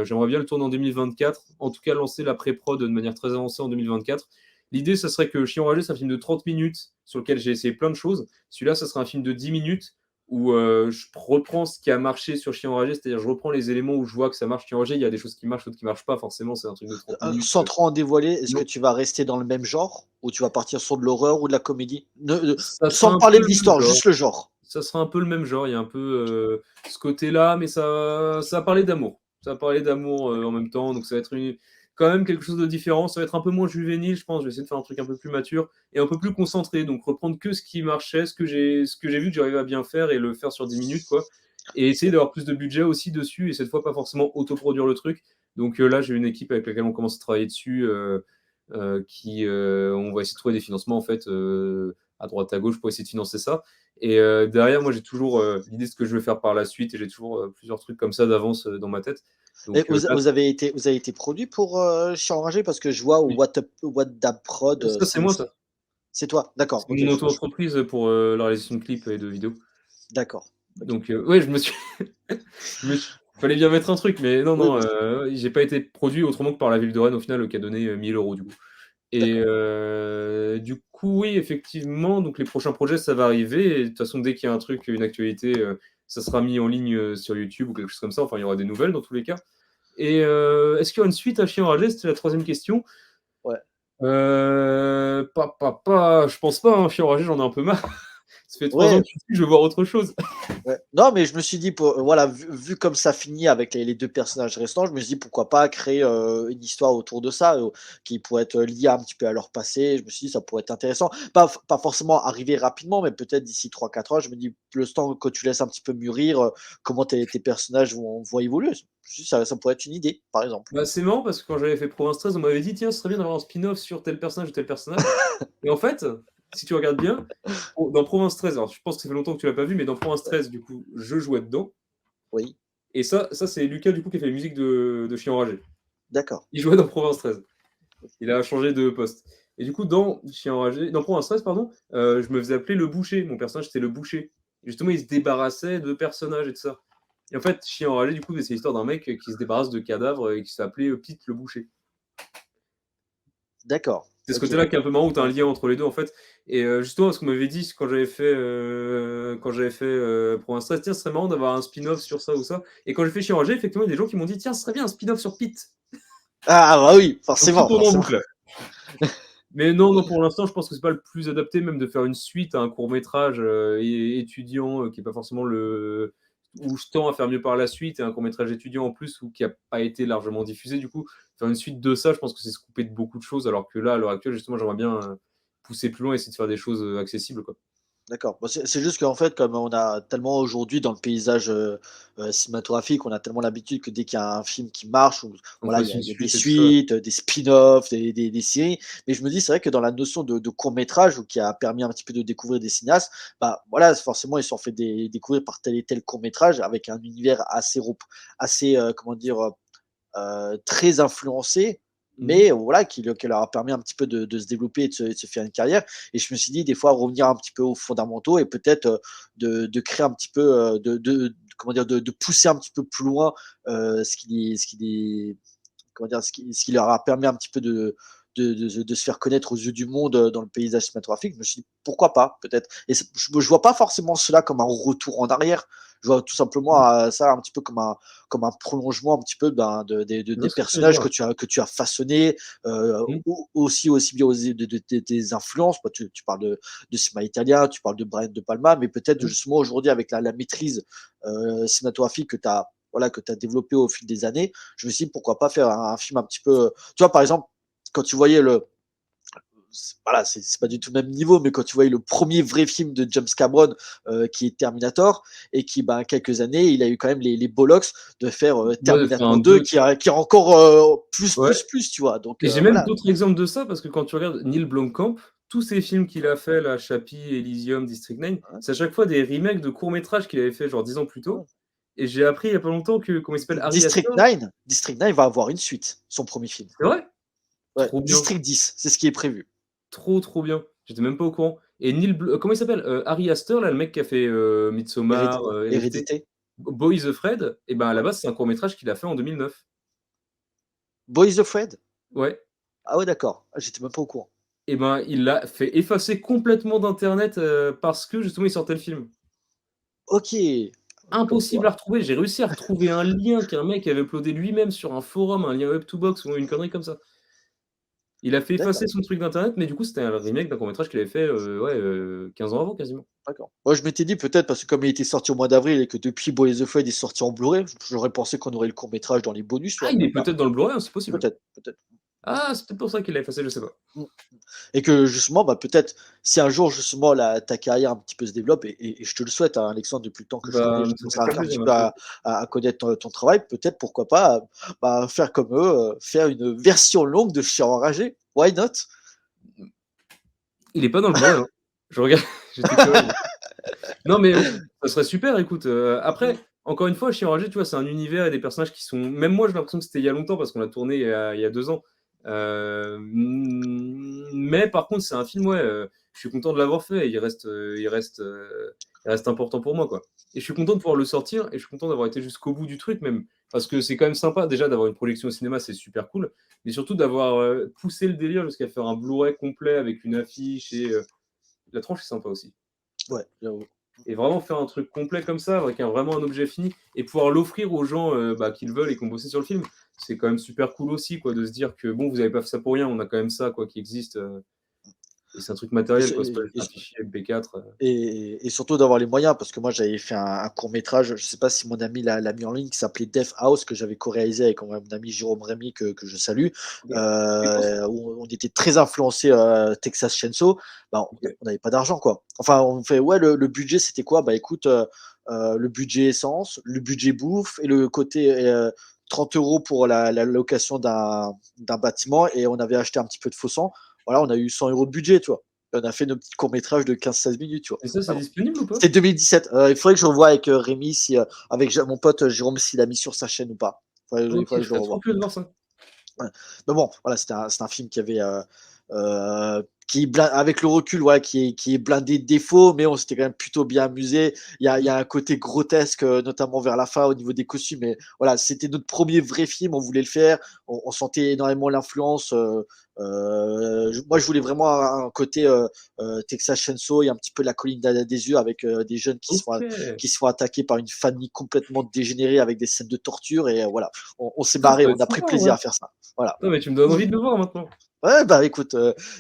J'aimerais bien le tourner en 2024. En tout cas, lancer la pré-prod de manière très avancée en 2024. L'idée, ça serait que Chien enragé, c'est un film de 30 minutes sur lequel j'ai essayé plein de choses. Celui-là, ça sera un film de 10 minutes où je reprends ce qui a marché sur Chien enragé, c'est-à-dire je reprends les éléments où je vois que ça marche Chien enragé. Il y a des choses qui marchent, d'autres qui marchent pas. Forcément, c'est un truc de 30 minutes. Sans trop en dévoiler, est-ce que Non, tu vas rester dans le même genre ou tu vas partir sur de l'horreur ou de la comédie? ça Sans sera me un peu parler de le même l'histoire, genre. juste le genre. Ça sera un peu le même genre. Il y a un peu ce côté-là, mais ça va parler d'amour. Ça va parler d'amour en même temps. Donc ça va être quand même quelque chose de différent. Ça va être un peu moins juvénile, je pense. Je vais essayer de faire un truc un peu plus mature et un peu plus concentré. Donc reprendre que ce qui marchait, ce que j'ai vu que j'arrivais à bien faire et le faire sur 10 minutes, quoi. Et essayer d'avoir plus de budget aussi dessus. Et cette fois, pas forcément autoproduire le truc. Donc là, j'ai une équipe avec laquelle on commence à travailler dessus. On va essayer de trouver des financements en fait à droite à gauche pour essayer de financer ça. Et derrière, moi, j'ai toujours l'idée de ce que je veux faire par la suite et j'ai toujours plusieurs trucs comme ça d'avance dans ma tête. Et Donc là, vous avez été produit pour Chien Enragé parce que je vois oui. What That Prod, Ça, c'est moi, ça. c'est toi, d'accord, C'est ok, mon auto-entreprise pour la réalisation de clips et de vidéos. d'accord, ok. Donc, ouais, fallait bien mettre un truc, mais non, Oui, non, j'ai pas été produit autrement que par la ville de Rennes au final, qui a donné 1000 euros du coup. Et d'accord. du coup, oui, effectivement, donc les prochains projets, ça va arriver. Et de toute façon, dès qu'il y a un truc, une actualité, ça sera mis en ligne sur YouTube ou quelque chose comme ça. Enfin, il y aura des nouvelles dans tous les cas. Et est-ce qu'il y aura une suite à Chien enragé? C'était la troisième question. Ouais. Je pense pas, hein. Chien enragé, j'en ai un peu marre. Ça fait 3 ans Ouais, que je suis dessus, je veux voir autre chose. ouais. Non, mais je me suis dit, voilà, vu comme ça finit avec les deux personnages restants, je me suis dit pourquoi pas créer une histoire autour de ça qui pourrait être liée un petit peu à leur passé. Je me suis dit ça pourrait être intéressant. Pas forcément arriver rapidement, mais peut-être d'ici 3-4 ans, je me dis le temps que tu laisses un petit peu mûrir, comment tes personnages vont évoluer. Je me suis dit, ça pourrait être une idée, par exemple. Bah, c'est marrant parce que quand j'avais fait Province 13, on m'avait dit tiens, ce serait bien d'avoir un spin-off sur tel personnage ou tel personnage. Et en fait, si tu regardes bien, dans Province 13, alors je pense que ça fait longtemps que tu l'as pas vu, mais dans Province 13, du coup, je jouais dedans. Oui, Et ça c'est Lucas, du coup, qui a fait la musique de Chien enragé. d'accord. Il jouait dans Province 13. Il a changé de poste. Et du coup, dans Chien enragé, dans Province 13, pardon, je me faisais appeler le boucher. Mon personnage, c'était le boucher. Et justement, il se débarrassait de personnages et tout ça. Et en fait, Chien enragé, du coup, c'est l'histoire d'un mec qui se débarrasse de cadavres et qui s'appelait Pete le boucher. D'accord. C'est ce Ok. côté-là qui est un peu marrant où tu as un Ouais. lien entre les deux en fait. Et justement, ce qu'on m'avait dit quand j'avais fait pour un stress, tiens, ce serait marrant d'avoir un spin-off sur ça ou ça. Et quand j'ai fait Chirurgie, effectivement, il y a des gens qui m'ont dit, tiens, ce serait bien un spin-off sur Pete. Ah bah oui, Donc tout forcément, tourne en forcément. boucle. Mais non, non, pour l'instant, je pense que c'est pas le plus adapté, même de faire une suite à un court-métrage étudiant qui est pas forcément le. Où je tends à faire mieux par la suite, et un court-métrage étudiant en plus, ou qui a pas été largement diffusé, du coup, faire une suite de ça, je pense que c'est se couper de beaucoup de choses, alors que là, à l'heure actuelle, justement, j'aimerais bien pousser plus loin et essayer de faire des choses accessibles, quoi. D'accord. Bon, c'est juste qu'en fait, comme on a tellement aujourd'hui dans le paysage, cinématographique, on a tellement l'habitude que dès qu'il y a un film qui marche ou On voilà, il y fasse a une il y a des suite et tout ça. Ouais. suites, des spin-offs, des séries. Mais je me dis, c'est vrai que dans la notion de court-métrage ou qui a permis un petit peu de découvrir des cinéastes, bah, voilà, forcément, ils se sont fait découvrir par tel et tel court-métrage avec un univers assez, comment dire? Très influencé, Mhm. mais voilà, qui leur a permis un petit peu de se développer et de se faire une carrière. Et je me suis dit, des fois, revenir un petit peu aux fondamentaux et peut-être de créer un petit peu, comment dire, de pousser un petit peu plus loin ce qui leur a permis un petit peu de se faire connaître aux yeux du monde dans le paysage cinématographique. Je me suis dit pourquoi pas, peut-être. Et je vois pas forcément cela comme un retour en arrière. Je vois tout simplement ça un petit peu comme un prolongement un petit peu Je vois des ce que tu veux personnages dire. que tu as façonnés, Mm. aussi bien des influences. Bah, tu parles de cinéma italien, tu parles de Brian De Palma, mais peut-être Mm. justement aujourd'hui avec la maîtrise cinématographique que tu as voilà, que tu as développé au fil des années, je me suis dit pourquoi pas faire un film un petit peu. Tu vois, par exemple, quand tu voyais voilà, c'est pas du tout le même niveau, mais quand tu voyais le premier vrai film de James Cameron, qui est Terminator, et qui, ben, quelques années, il a eu quand même les bollocks de faire Moi, de faire un Terminator 2, 2. qui est encore Ouais. plus, tu vois. Donc Et j'ai même voilà. d'autres exemples de ça, parce que quand tu regardes Neil Blomkamp, tous ces films qu'il a fait, là, Chappie, Elysium, District 9, Ouais, c'est à chaque fois des remakes de courts-métrages qu'il avait fait genre 10 ans plus ouais. tôt. Et j'ai appris il y a pas longtemps que, comment il s'appelle, Ari Aster. District 9 va avoir une suite, son premier film. C'est vrai? Ouais, Trop bien, District 10, c'est ce qui est prévu. trop bien. J'étais même pas au courant. Et comment il s'appelle? Ari Aster, là, le mec qui a fait Midsommar, LFT, Hérédité. Boys Afraid, et ben à la Ouais. base, c'est un court-métrage qu'il a fait en 2009. Boys Afraid. Ouais. Ah ouais, d'accord. Ah, j'étais même pas au courant. Et ben il l'a fait effacer complètement d'internet parce que justement il sortait le film. Ok. Comme Impossible à quoi. retrouver. J'ai réussi à retrouver un lien qu'un mec avait uploadé lui-même sur un forum, un lien Web2Box ou une connerie comme ça. Il a fait D'accord. effacer son truc d'internet, mais du coup, c'était un remake d'un court-métrage qu'il avait fait, ouais, 15 ans avant quasiment. D'accord. Moi, je m'étais dit peut-être parce que comme il était sorti au mois d'avril et que depuis Boys the Flood est sorti en Blu-ray, j'aurais pensé qu'on aurait le court-métrage dans les bonus, tu Ah, vois, il mais est peut-être dans le Blu-ray, hein, c'est possible. peut-être, peut-être. Ah, c'est peut-être pour ça qu'il l'a effacé, je sais pas. Mm. Et que justement, bah, peut-être si un jour justement ta carrière un petit peu se développe, et je te le souhaite, hein, Alexandre, depuis le temps que je te connais, Bah, je ça me commence fait très un plaisir, petit peu merci. à connaître ton travail, peut-être pourquoi pas bah, faire comme eux, faire une version longue de Chien enragé. Why not? Il est pas dans le Blu-ray, hein. Je regarde, j'étais curieux. Non, mais ça serait super, écoute. Après, encore une fois, Chien Enragé, tu vois, c'est un univers et des personnages qui sont. Même moi, j'ai l'impression que c'était il y a longtemps parce qu'on l'a tourné il y a 2 ans. Mais par contre, c'est un film, ouais, je suis content de l'avoir fait. Il reste important pour moi, quoi. Et je suis content de pouvoir le sortir et je suis content d'avoir été jusqu'au bout du truc, même. Parce que c'est quand même sympa, déjà, d'avoir une projection au cinéma, c'est super cool. Mais surtout d'avoir poussé le délire jusqu'à faire un Blu-ray complet avec une affiche et la tranche est sympa aussi. Ouais, j'avoue. Et vraiment faire un truc complet comme ça, avec vraiment un objet fini, et pouvoir l'offrir aux gens qui le veulent et qui ont bossé sur le film, c'est quand même super cool aussi, quoi, de se dire que bon, vous avez pas fait ça pour rien, on a quand même ça, quoi, qui existe, et c'est un truc Et, matériel, c'est- quoi, c'est pas juste et- un fichier MP4. et surtout d'avoir les moyens, parce que moi j'avais fait un court métrage, je sais pas si mon ami l'a mis en ligne, qui s'appelait Death House, que j'avais co-réalisé avec mon ami Jérôme Rémy, que je salue, Ok. Et pour ça. où on était très influencé Texas Chainsaw. Bah, Ok. on n'avait pas d'argent, quoi. Enfin, on fait, ouais, le budget c'était quoi? Bah écoute, le budget essence, le budget bouffe, et le côté 30 € pour la location d'un bâtiment, et on avait acheté un petit peu de faux sang. Voilà, on a eu 100 € de budget, tu vois. On a fait nos petits courts-métrages de 15-16 minutes, tu vois. Et ça, c'est Vraiment. disponible ou pas? C'était 2017. Il faudrait que je revoie avec Rémi, avec mon pote Jérôme, s'il a mis sur sa chaîne ou pas. Il Ok, faudrait je que je le serais trop revoie. curieux de voir ça. Ouais. Mais bon, voilà, c'est un film qui avait, avec le recul, voilà, qui est blindé de défauts, mais on s'était quand même plutôt bien amusé. Il y a un côté grotesque, notamment vers la fin au niveau des costumes. Mais voilà, c'était notre premier vrai film, on voulait le faire. On sentait énormément l'influence. Moi, je voulais vraiment un côté Texas Chainsaw et un petit peu la colline des yeux, avec des jeunes Ok. qui se font attaquer par une famille complètement dégénérée avec des scènes de torture. Et voilà, on s'est Ça marré, peut on être a pris sympa, ouais. plaisir à faire ça. Voilà. Non, mais tu me donnes envie de le voir maintenant. Ouais, bah écoute,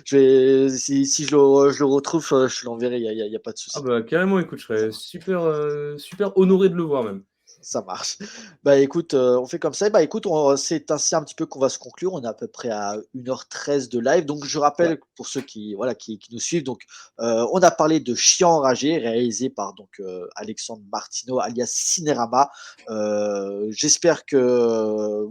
si je le retrouve, je te l'enverrai, y a pas de Ah souci. bah carrément, écoute, je Ça serais marche. super honoré de le voir même. Ça marche. Bah écoute, on fait comme ça. Bah écoute, c'est ainsi un petit peu qu'on va se conclure. On est à peu près à 1h13 de live. Donc je Ouais. rappelle pour ceux voilà, qui nous suivent. Donc on a parlé de Chien enragé, réalisé par donc Alexandre Martineau alias Cinérama. J'espère que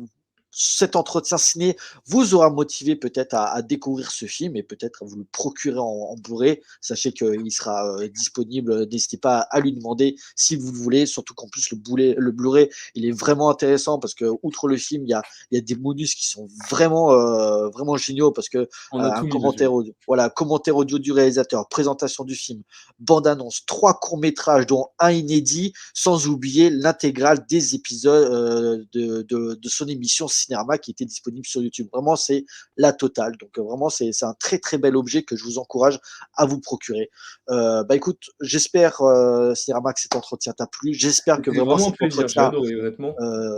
cet entretien ciné vous aura motivé peut-être à découvrir ce film et peut-être à vous le procurer en Blu-ray. Sachez qu'il sera disponible. N'hésitez pas à lui demander si vous le voulez. Surtout qu'en plus, le Blu-ray, il est vraiment intéressant parce que, outre le film, il y a des bonus qui sont vraiment géniaux parce que On a un tout mis dessus. commentaire audio, voilà, commentaire audio du réalisateur, présentation du film, bande-annonce, 3 courts-métrages, dont un inédit, sans oublier l'intégrale des épisodes de son émission Cinérama qui était disponible sur YouTube. Vraiment, c'est la totale. Donc vraiment, c'est un très très bel objet que je vous encourage à vous procurer. Écoute, j'espère Cinérama que cet entretien t'a plu. J'espère que C'était vraiment vraiment un cet plaisir, j'ai entretien, adoré, honnêtement.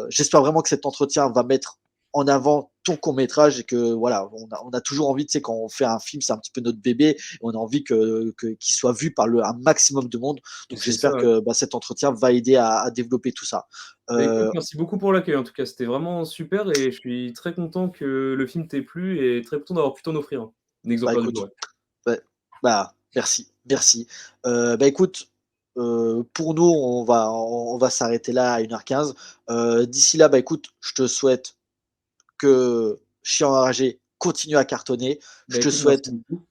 j'espère vraiment que cet entretien va mettre en avant ton court-métrage et que voilà, on a toujours envie, tu sais, quand on fait un film, c'est un petit peu notre bébé, et on a envie qu'il soit vu par un maximum de monde. Donc C'est ça, j'espère ouais. que cet entretien va aider à développer tout ça. Bah, écoute, merci beaucoup pour l'accueil, en tout cas, c'était vraiment super et je suis très content que le film t'ait plu et très content d'avoir pu t'en offrir un exemplaire du Écoute, Blu-ray. merci, merci. Écoute, pour nous, on va s'arrêter là à 1h15. D'ici là, écoute, je te souhaite que Chien enragé continue à cartonner. Je Bah, te écoute, merci souhaite beaucoup.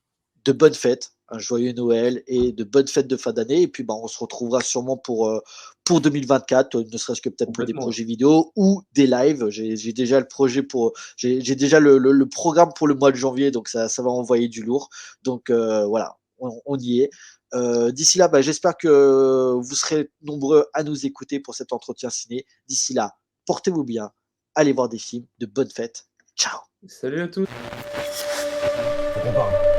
de bonnes fêtes, un joyeux Noël et de bonnes fêtes de fin d'année. Et puis, on se retrouvera sûrement pour 2024, ne serait-ce que peut-être pour des Complètement, ouais. projets vidéo ou des lives. J'ai déjà le projet j'ai déjà le programme pour le mois de janvier, donc ça va envoyer du lourd. Donc voilà, on y est. D'ici là, j'espère que vous serez nombreux à nous écouter pour cet entretien ciné. D'ici là, portez-vous bien, allez voir des films, de bonnes fêtes. Ciao. Salut à tous. Faut qu'on parle.